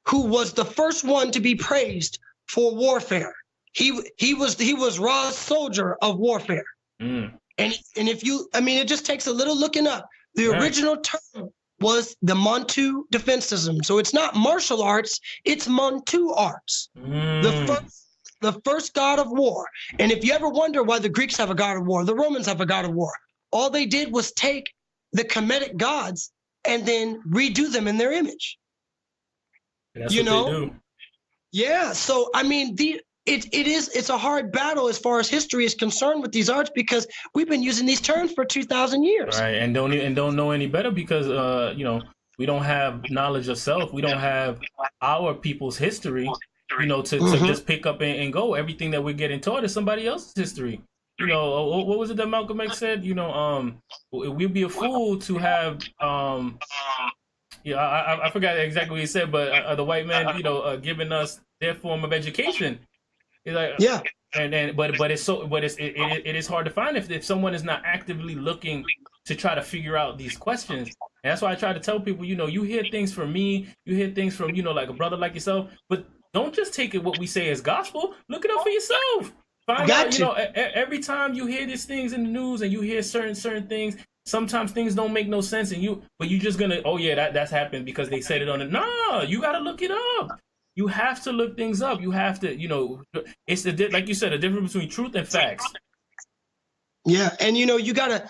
who was the first one to be praised for warfare. He was Ra's soldier of warfare. And if you, I mean, it just takes a little looking up. The original term was the Montu defense system. So it's not martial arts, it's Montu arts. The first god of war. And if you ever wonder why the Greeks have a god of war, the Romans have a god of war, all they did was take the Kemetic gods and then redo them in their image. That's what they do. Yeah. So I mean, it's a hard battle as far as history is concerned with these arts, because we've been using these terms for 2,000 years. Right, and don't know any better because you know, we don't have knowledge of self. We don't have our people's history, you know, to just pick up and go. Everything that we're getting taught is somebody else's history. You know, what was it that Malcolm X said? You know, we'd be a fool to have I forgot exactly what he said, but the white man, you know, giving us their form of education. It's like, it is hard to find if someone is not actively looking to try to figure out these questions. And that's why I try to tell people, you know, you hear things from me, you hear things from, you know, like a brother like yourself, but don't just take it what we say as gospel. Look it up for yourself. Find out, you know, every time you hear these things in the news and you hear certain things, sometimes things don't make no sense, but you're just gonna, oh yeah, that's happened because they said it on it. No, you gotta look it up. You have to look things up. You have to, you know, it's like you said, a difference between truth and facts. Yeah, and you know, you gotta,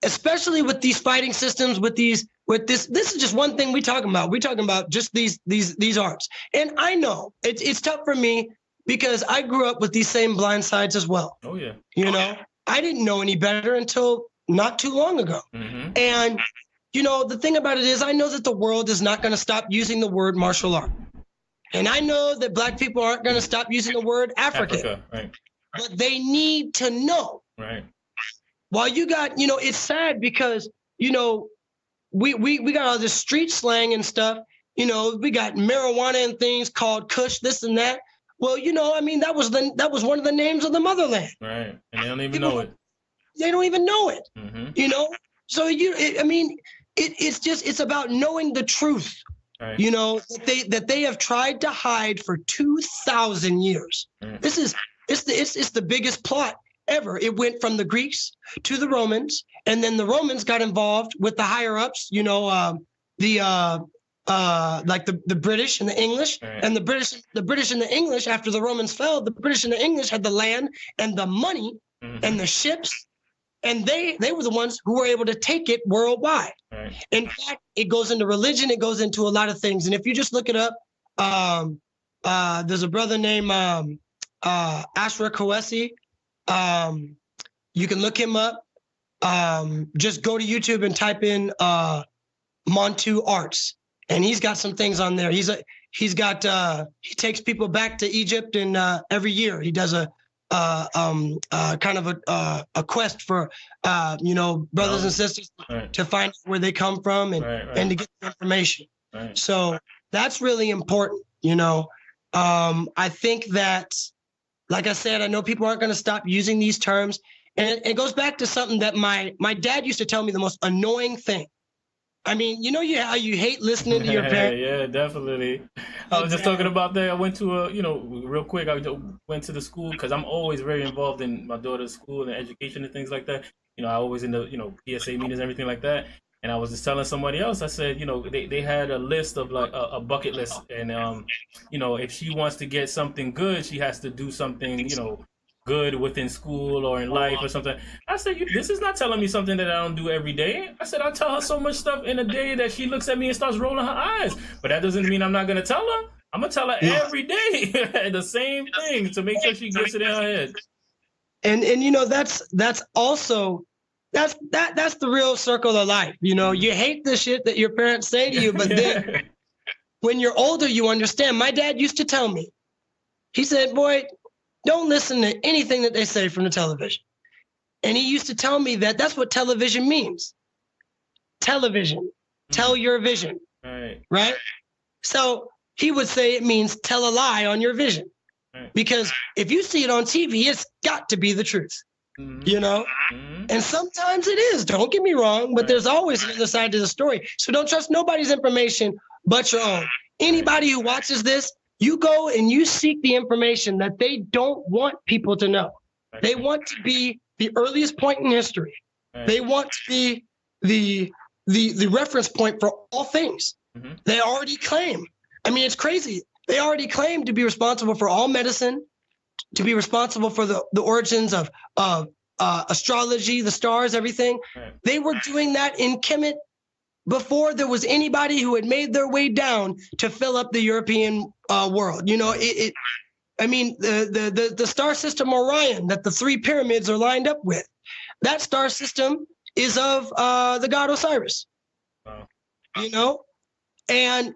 especially with these fighting systems, with these with this is just one thing we're talking about. We're talking about just these arts. And I know it's tough for me because I grew up with these same blind sides as well. Oh, yeah. You know, I didn't know any better until not too long ago. Mm-hmm. And, you know, the thing about it is I know that the world is not going to stop using the word martial art. And I know that Black people aren't going to stop using the word Africa. Right. But they need to know. Right. While you got, you know, it's sad because, you know, we got all this street slang and stuff. You know, we got marijuana and things called Kush, this and that. Well, you know, I mean, that was one of the names of the motherland. Right. And they don't even know it. They don't even know it. Mm-hmm. You know, so it's about knowing the truth. Right. You know, that they have tried to hide for 2,000 years. Right. It's the biggest plot ever. It went from the Greeks to the Romans, and then the Romans got involved with the higher ups. You know, like the British and the English, right. and the British and the English. After the Romans fell, the British and the English had the land and the money mm-hmm. and the ships. And they were the ones who were able to take it worldwide. Right. In fact, it goes into religion. It goes into a lot of things. And if you just look it up, there's a brother named Ashra Kwesi. You can look him up. Just go to YouTube and type in Montu Arts, and he's got some things on there. He takes people back to Egypt, and every year he does a kind of a quest for brothers and sisters right. to find where they come from and right. and to get the information. Right. So that's really important. I think that, like I said, I know people aren't going to stop using these terms, and it goes back to something that my dad used to tell me, the most annoying thing. I mean, how you hate listening to your parents. Yeah, definitely. I was just talking about that. I went to real quick, I went to the school because I'm always very involved in my daughter's school and education and things like that. I always in the, PSA meetings and everything like that. And I was just telling somebody else, I said, they had a list of like a bucket list. And, if she wants to get something good, she has to do something, good within school or in life or something. I said, this is not telling me something that I don't do every day. I said, I tell her so much stuff in a day that she looks at me and starts rolling her eyes. But that doesn't mean I'm not going to tell her. I'm going to tell her every day the same thing to make sure she gets it in her head. And that's also that's the real circle of life. You hate the shit that your parents say to you, but then when you're older, you understand. My dad used to tell me, he said, boy, don't listen to anything that they say from the television. And he used to tell me that that's what television means. Television. Tell your vision. Right? So he would say it means tell a lie on your vision. Right. Because if you see it on TV, it's got to be the truth. Mm-hmm. And sometimes it is, don't get me wrong, but there's always another side to the story. So don't trust nobody's information but your own. Anybody who watches this, you go and you seek the information that they don't want people to know. They want to be the earliest point in history. They want to be the reference point for all things. Mm-hmm. They already claim. I mean, it's crazy. They already claim to be responsible for all medicine, to be responsible for the origins of astrology, the stars, everything. Right. They were doing that in Kemet before there was anybody who had made their way down to fill up the European world. The star system Orion that the three pyramids are lined up with, that star system is of the god Osiris. Wow. And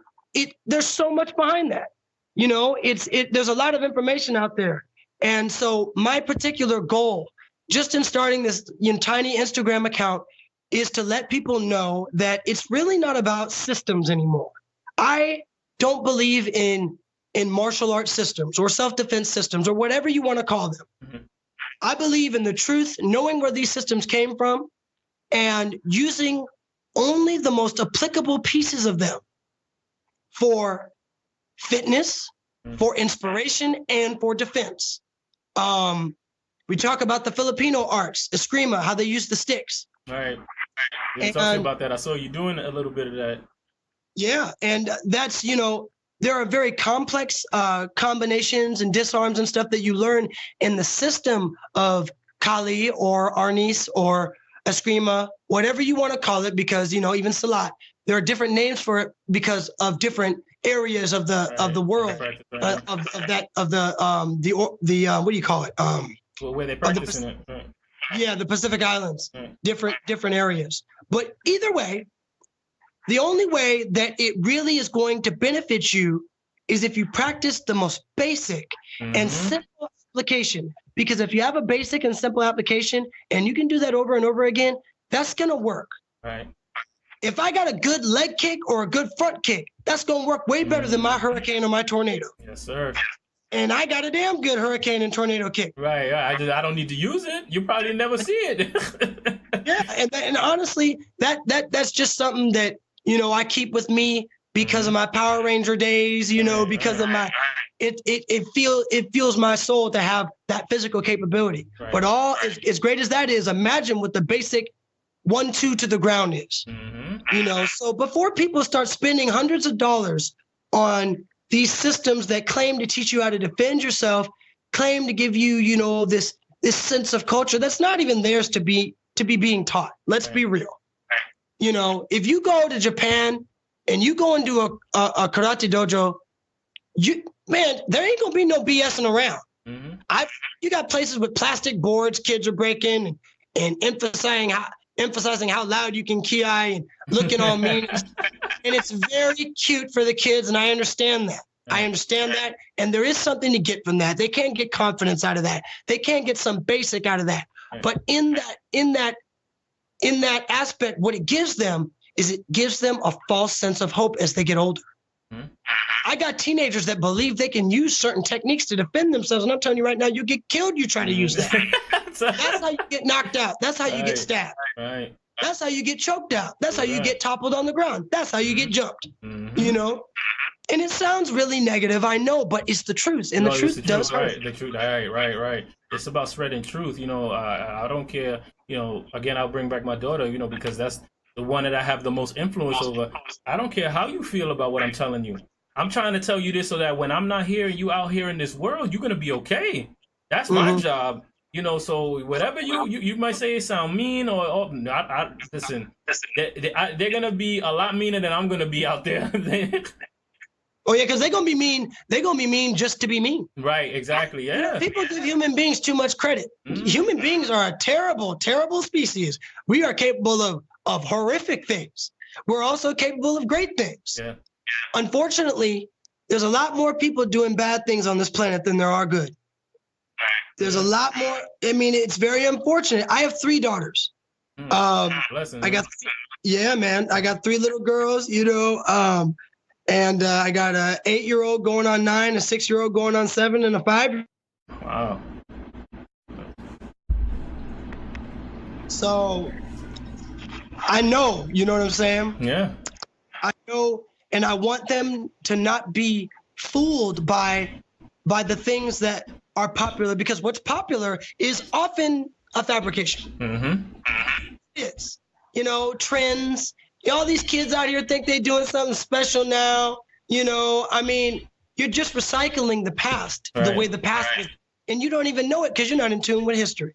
there's so much behind that. There's a lot of information out there. And so my particular goal, just in starting this tiny Instagram account, is to let people know that it's really not about systems anymore. I don't believe in martial arts systems or self-defense systems or whatever you want to call them. Mm-hmm. I believe in the truth, knowing where these systems came from and using only the most applicable pieces of them for fitness, for inspiration, and for defense. We talk about the Filipino arts, eskrima, how they use the sticks. Right. You're talking about that. I saw you doing a little bit of that. Yeah, and that's, there are very complex combinations and disarms and stuff that you learn in the system of Kali or Arnis or eskrima, whatever you want to call it, because, even Salat, there are different names for it because of different areas of the world what do you call it? Where they practicing it. Right. Yeah, the Pacific Islands, different areas. But either way, the only way that it really is going to benefit you is if you practice the most basic and simple application. Because if you have a basic and simple application and you can do that over and over again, that's going to work. Right. If I got a good leg kick or a good front kick, that's going to work way better than my hurricane or my tornado. Yes, sir. And I got a damn good hurricane and tornado kick. Right. I don't need to use it. You probably never see it. Yeah. And honestly, that's just something that, I keep with me because of my Power Ranger days, because of my, it fuels my soul to have that physical capability. Right. But as great as that is, imagine what the basic 1-2 to the ground is. So before people start spending hundreds of dollars on these systems that claim to teach you how to defend yourself, claim to give you, this sense of culture that's not even theirs to be being taught. Let's be real. If you go to Japan and you go into a karate dojo, there ain't gonna be no BSing around. You got places with plastic boards kids are breaking and emphasizing how loud you can ki and looking all mean. And it's very cute for the kids, and I understand that. And there is something to get from that. They can't get confidence out of that. They can't get some basic out of that. But in that aspect, what it gives them is it gives them a false sense of hope as they get older. I got teenagers that believe they can use certain techniques to defend themselves. And I'm telling you right now, you get killed, you try to use that. That's how you get knocked out. That's how you get stabbed. Right. That's how you get choked out. That's how you get toppled on the ground. That's how you get jumped, And it sounds really negative, I know, but it's the truth. And the truth does hurt. Right, the truth. Right. It's about spreading truth. I don't care. Again, I'll bring back my daughter, because that's the one that I have the most influence over. I don't care how you feel about what I'm telling you. I'm trying to tell you this so that when I'm not here and you out here in this world, you're going to be okay. That's my job. So whatever you might say it sound mean or listen, they're going to be a lot meaner than I'm going to be out there. Oh yeah, because they're gonna be mean. They're gonna be mean just to be mean. Right, exactly. Yeah. People give human beings too much credit. Human beings are a terrible, terrible species. We are capable of horrific things. We're also capable of great things. Yeah. Unfortunately, there's a lot more people doing bad things on this planet than there are good. There's a lot more. I mean, it's very unfortunate. I have 3 daughters. Blessing, I got 3 little girls. And I got an 8-year-old going on 9, a 6-year-old going on 7, and a 5. Wow. So I know, you know what I'm saying? Yeah. I know, and I want them to not be fooled by the things that are popular, because what's popular is often a fabrication. It's, trends. All these kids out here think they're doing something special now. I mean, you're just recycling the past, the way the past was, and you don't even know it because you're not in tune with history.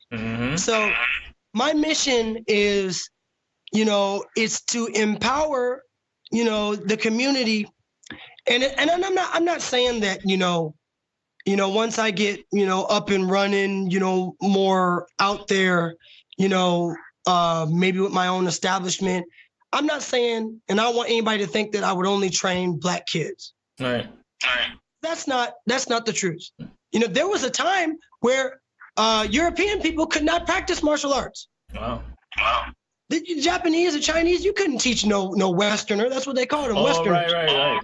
So my mission is, is to empower, the community. And I'm not saying that, once I get, up and running, more out there, maybe with my own establishment, I'm not saying, and I don't want anybody to think that I would only train Black kids. Right. That's not the truth. There was a time where European people could not practice martial arts. Wow. The Japanese or Chinese, you couldn't teach no Westerner. That's what they called them, Westerners. Right.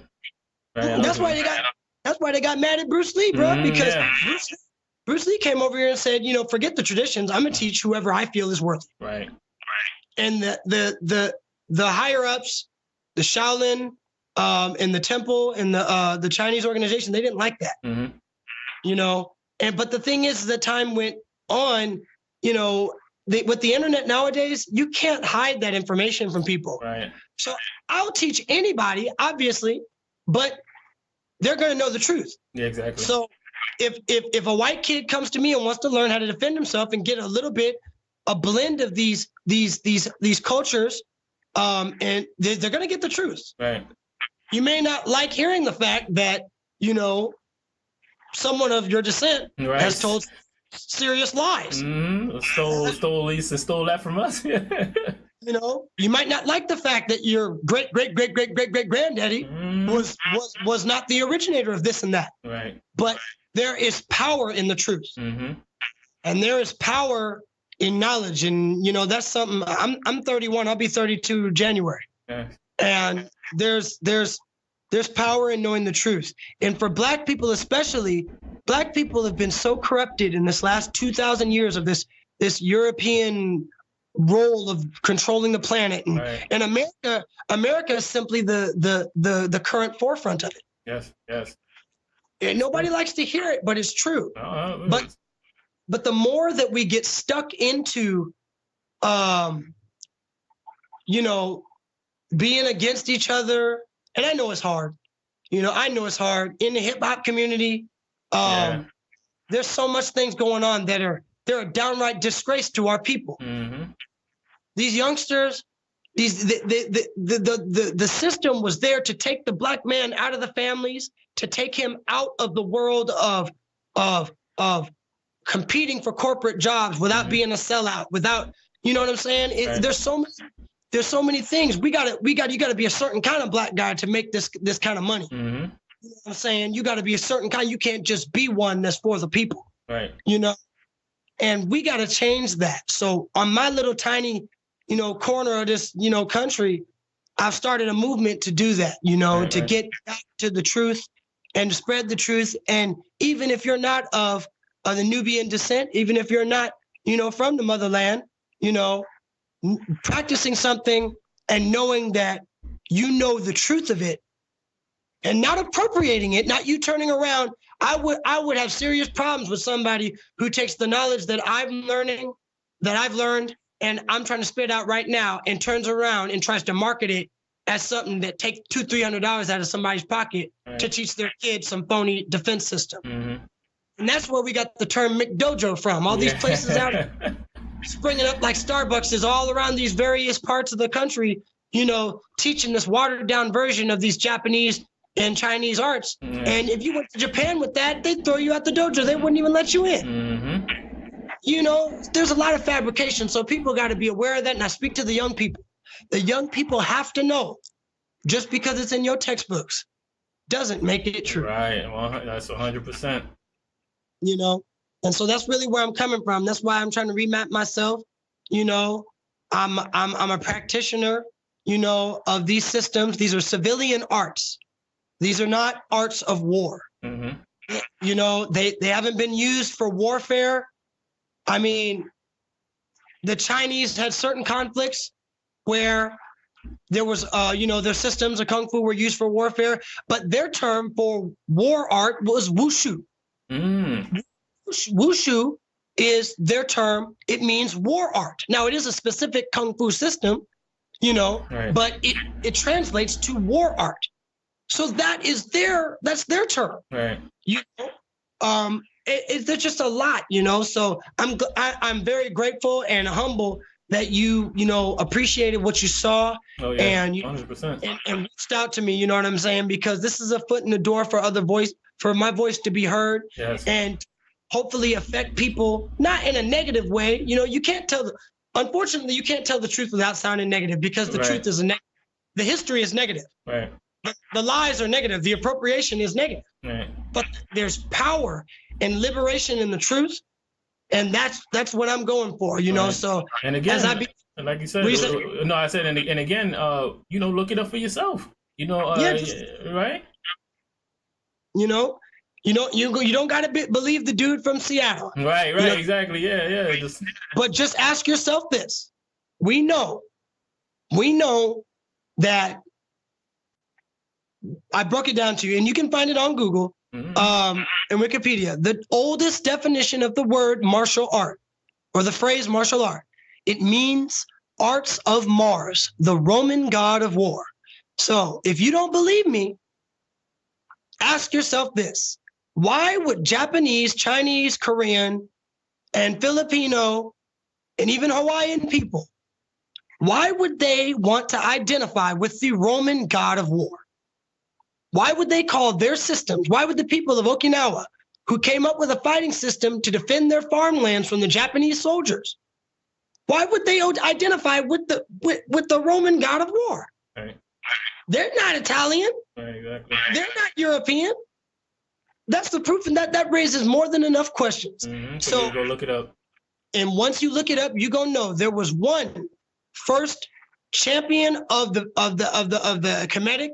That's why they got mad at Bruce Lee, bro, because Bruce Lee came over here and said, forget the traditions. I'm gonna teach whoever I feel is worthy. Right. And the higher ups, the Shaolin, and the temple and the Chinese organization, they didn't like that. But the thing is, the time went on, with the internet nowadays, you can't hide that information from people. Right. So I'll teach anybody, obviously, but they're going to know the truth. Yeah, exactly. So if a white kid comes to me and wants to learn how to defend himself and get a blend of these cultures, and they're going to get the truth. Right. You may not like hearing the fact that, you know, someone of your descent has told serious lies. Mm-hmm. Stole Lisa, stole that from us. You know, you might not like the fact that your great granddaddy was not the originator of this and that. Right. But there is power in the truth, and there is power in knowledge, and you know that's something. I'm 31. I'll be 32 January, and there's power in knowing the truth. And for Black people especially, Black people have been so corrupted in this last 2,000 years of this European role of controlling the planet, and America is simply the current forefront of it. Yes. And nobody likes to hear it, but it's true. But the more that we get stuck into, you know, being against each other, and I know it's hard. You know, I know it's hard in the hip hop community. There's so much things going on that they're a downright disgrace to our people. These youngsters, the system was there to take the Black man out of the families, to take him out of the world of competing for corporate jobs without being a sellout, without, you know what I'm saying? There's so many things. You gotta be a certain kind of Black guy to make this kind of money. You know what I'm saying? You gotta be a certain kind. You can't just be one that's for the people. Right. You know? And we gotta change that. So on my little tiny, you know, corner of this, you know, country, I've started a movement to do that, you know, to get back to the truth and to spread the truth. And even if you're not of the Nubian descent, even if you're not, you know, from the motherland, you know, practicing something and knowing that you know the truth of it and not appropriating it, not you turning around. I would have serious problems with somebody who takes the knowledge that I've learned, and I'm trying to spit out right now, and turns around and tries to market it as something that takes $200-300 out of somebody's pocket to teach their kids some phony defense system. And that's where we got the term McDojo from. All these places out springing up like Starbucks is all around these various parts of the country, you know, teaching this watered down version of these Japanese and Chinese arts. And if you went to Japan with that, they'd throw you out the dojo. They wouldn't even let you in. You know, there's a lot of fabrication, so people got to be aware of that. And I speak to the young people. The young people have to know, just because it's in your textbooks doesn't make it true. Right. Well, that's 100%. You know, and so that's really where I'm coming from. That's why I'm trying to remap myself. You know, I'm a practitioner, you know, of these systems. These are civilian arts. These are not arts of war. You know, they haven't been used for warfare. I mean, the Chinese had certain conflicts where there was, you know, their systems of Kung Fu were used for warfare, but their term for war art was Wushu. Wushu is their term. It means war art. Now, it is a specific Kung Fu system, you know, but it translates to war art. So that's their term. You know, there's just a lot, you know. So I'm very grateful and humble that you know, appreciated what you saw and you 100%. And reached out to me. You know what I'm saying? Because this is a foot in the door for my voice to be heard, and hopefully affect people, not in a negative way. You know, unfortunately, you can't tell the truth without sounding negative, because the truth is the history is negative. The lies are negative. The appropriation is negative. But there's power and liberation in the truth, and that's what I'm going for. You know, so and again, like you said, I said, and again, you know, look it up for yourself. You know, right? You know, you don't gotta believe the dude from Seattle. Right, you know? Exactly, yeah. But just ask yourself this: we know that. I broke it down to you, and you can find it on Google and Wikipedia. The oldest definition of the word martial art, or the phrase martial art, it means arts of Mars, the Roman god of war. So if you don't believe me, ask yourself this: why would Japanese, Chinese, Korean, and Filipino, and even Hawaiian people Why would they want to identify with the Roman god of war? Why would they call their systems? Why would the people of Okinawa, who came up with a fighting system to defend their farmlands from the Japanese soldiers, why would they identify with the Roman god of war? Right. They're not Italian. Right, exactly. They're not European. That's the proof, and that raises more than enough questions. So you go look it up. And once you look it up, you're gonna know there was one first champion of the Kemetic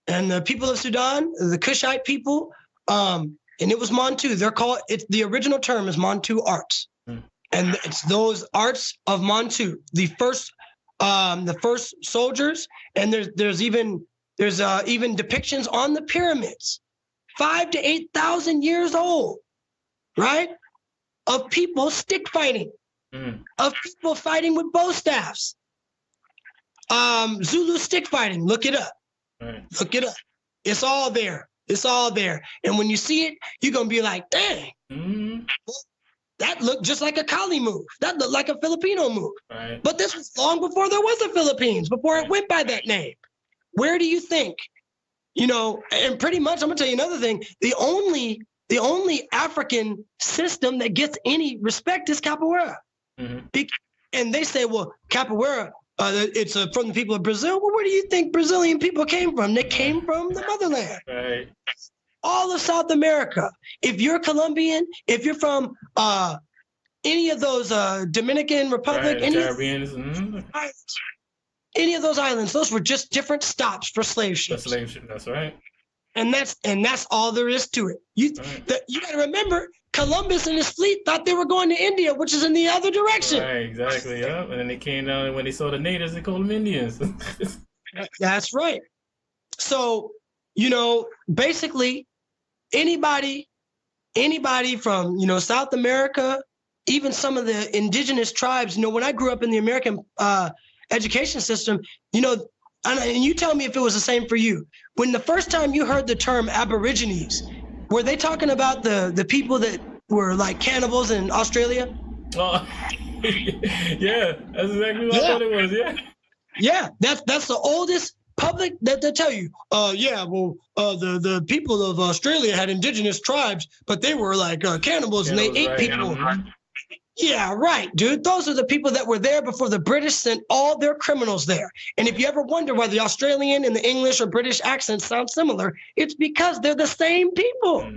and the people of Sudan, the Kushite people, and it was Montu. The original term is Montu arts, and it's those arts of Montu, the first soldiers, and there's even depictions on the pyramids, 5,000 to 8,000 years old, right? Of people stick fighting, of people fighting with bow staffs. Zulu stick fighting, look it up. Right. Look it up. It's all there. It's all there. And when you see it, you're going to be like, dang, that looked just like a Kali move. That looked like a Filipino move. Right. But this was long before there was a Philippines, before it went by that name. Where do you think, and pretty much, I'm going to tell you another thing. The only African system that gets any respect is capoeira. And they say, well, capoeira, it's from the people of Brazil. Well, where do you think Brazilian people came from? They came from the motherland. Right. All of South America. If you're Colombian, if you're from any of those Dominican Republic, any of those islands, those were just different stops for slave ships. That's right. And that's all there is to it. You got to remember, Columbus and his fleet thought they were going to India, which is in the other direction. Right, exactly. Yeah, and then they came down, and when they saw the natives, they called them Indians. That's right. So, basically, anybody from South America, even some of the indigenous tribes. When I grew up in the American education system, and you tell me if it was the same for you. When the first time you heard the term Aborigines, were they talking about the people that were like cannibals in Australia? Oh, yeah, that's exactly what I thought it was. Yeah, that's the oldest public that they tell you. The people of Australia had indigenous tribes, but they were like cannibals and they ate people. Yeah, right, dude. Those are the people that were there before the British sent all their criminals there. And if you ever wonder why the Australian and the English or British accents sound similar, it's because they're the same people.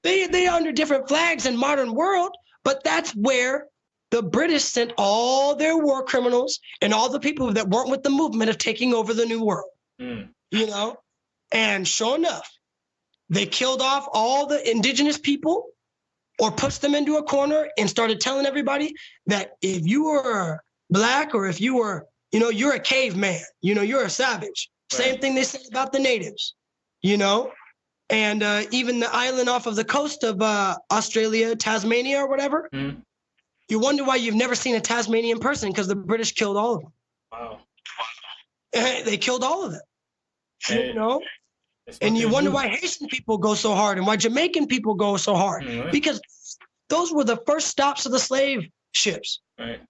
They are under different flags in modern world, but that's where the British sent all their war criminals and all the people that weren't with the movement of taking over the new world. And sure enough, they killed off all the indigenous people or pushed them into a corner and started telling everybody that if you were black or if you were, you're a caveman, you're a savage. Right. Same thing they said about the natives, and even the island off of the coast of Australia, Tasmania or whatever. You wonder why you've never seen a Tasmanian person, because the British killed all of them. Wow. They killed all of them, And you wonder why Haitian people go so hard and why Jamaican people go so hard, because those were the first stops of the slave ships. Right.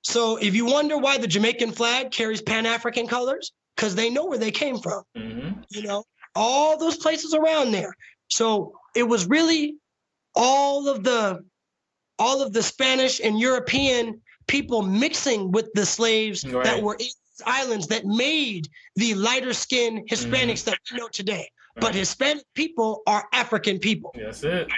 So if you wonder why the Jamaican flag carries Pan-African colors, because they know where they came from, all those places around there. So it was really all of the Spanish and European people mixing with the slaves that were in islands that made the lighter skinned Hispanics that we know today. Right. But Hispanic people are African people. That's it.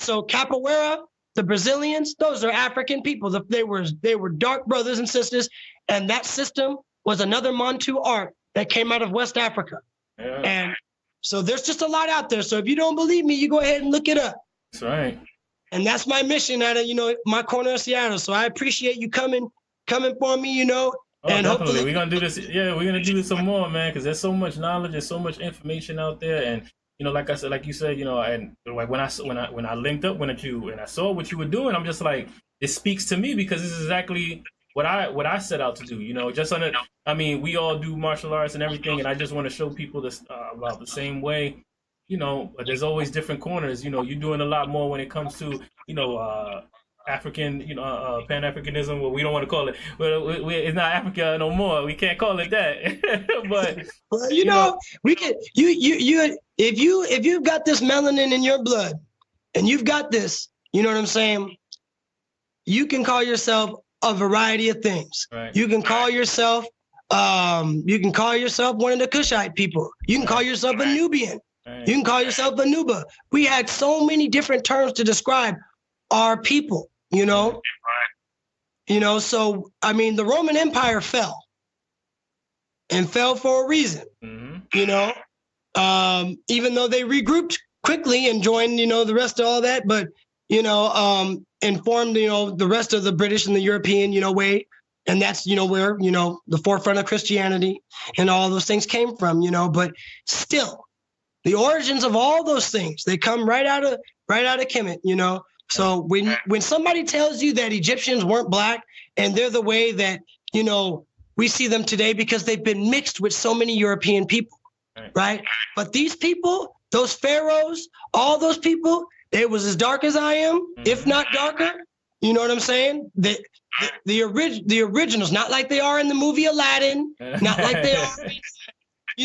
So capoeira, the Brazilians, those are African people. They were dark brothers and sisters, and that system was another Montu art that came out of West Africa. Yeah. And so there's just a lot out there. So if you don't believe me, you go ahead and look it up. That's right. And that's my mission out of my corner of Seattle. So I appreciate you coming for me, Oh, and definitely. Hopefully we're gonna do this. Yeah, we're gonna do this some more, man, because there's so much knowledge, there's so much information out there, and like you said, and like when I linked up with you and I saw what you were doing, I'm just like, it speaks to me, because this is exactly what I set out to do. We all do martial arts and everything, and I just want to show people this about the same way. But there's always different corners. You're doing a lot more when it comes to African, Pan-Africanism. Well, we don't want to call it. Well, it's not Africa no more. We can't call it that. But well, we can. If you've got this melanin in your blood, and you've got this, you know what I'm saying? You can call yourself a variety of things. Right. You can call yourself one of the Kushite people. You can call yourself a Nubian. Right. You can call yourself a Nuba. We had so many different terms to describe our people, So, I mean, the Roman Empire fell and fell for a reason, even though they regrouped quickly and joined, the rest of all that, but, and formed, the rest of the British and the European, way. And that's, where, the forefront of Christianity and all those things came from, but still the origins of all those things, they come right out of Kemet, So when somebody tells you that Egyptians weren't black and they're the way that, we see them today because they've been mixed with so many European people, right? But these people, those pharaohs, all those people, they was as dark as I am, if not darker. You know what I'm saying? The originals, not like they are in the movie Aladdin, not like they are,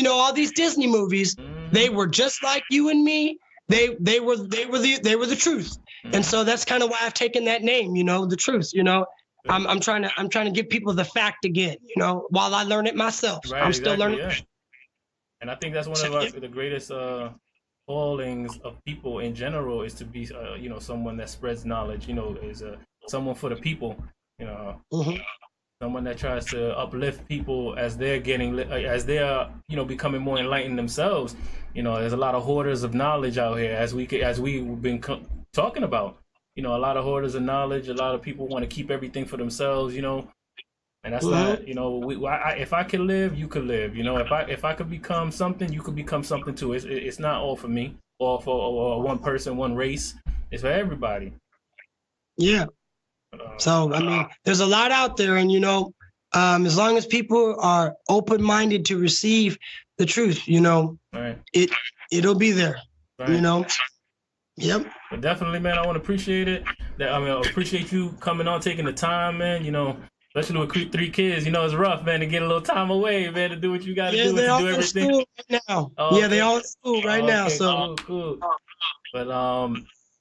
all these Disney movies. They were just like you and me. They were the truth, and so that's kind of why I've taken that name. The truth. I'm trying to give people the fact again. While I learn it myself, right, I'm still learning. Yeah. And I think that's one of the greatest callings of people in general is to be, someone that spreads knowledge. Is someone for the people. Someone that tries to uplift people as they're becoming more enlightened themselves. There's a lot of hoarders of knowledge out here, as we've been talking about. A lot of hoarders of knowledge. A lot of people want to keep everything for themselves. And that's not. If I could live, you could live. If I could become something, you could become something too. It's not all for me or for one person, one race. It's for everybody. Yeah. So, I mean, there's a lot out there, and, as long as people are open-minded to receive the truth, right. it'll be there, right. Yep. But definitely, man, I want to appreciate it. I appreciate you coming on, taking the time, man, especially with 3 kids, it's rough, man, to get a little time away, man, to do what you got to do, they to all do everything. In school right now. Oh, okay. They all in school right now. So cool. But,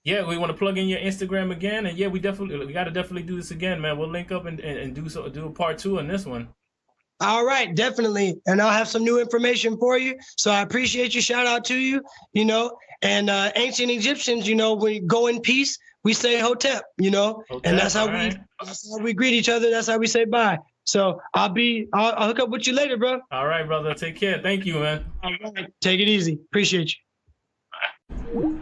yeah, we want to plug in your Instagram again, and yeah, we got to definitely do this again, man. We'll link up and do a part 2 on this one. All right, definitely, and I'll have some new information for you. So I appreciate you. Shout out to you, And ancient Egyptians, when we go in peace, we say Hotep, Hotep, and that's how we greet each other. That's how we say bye. So I'll hook up with you later, bro. All right, brother. Take care. Thank you, man. All right, take it easy. Appreciate you.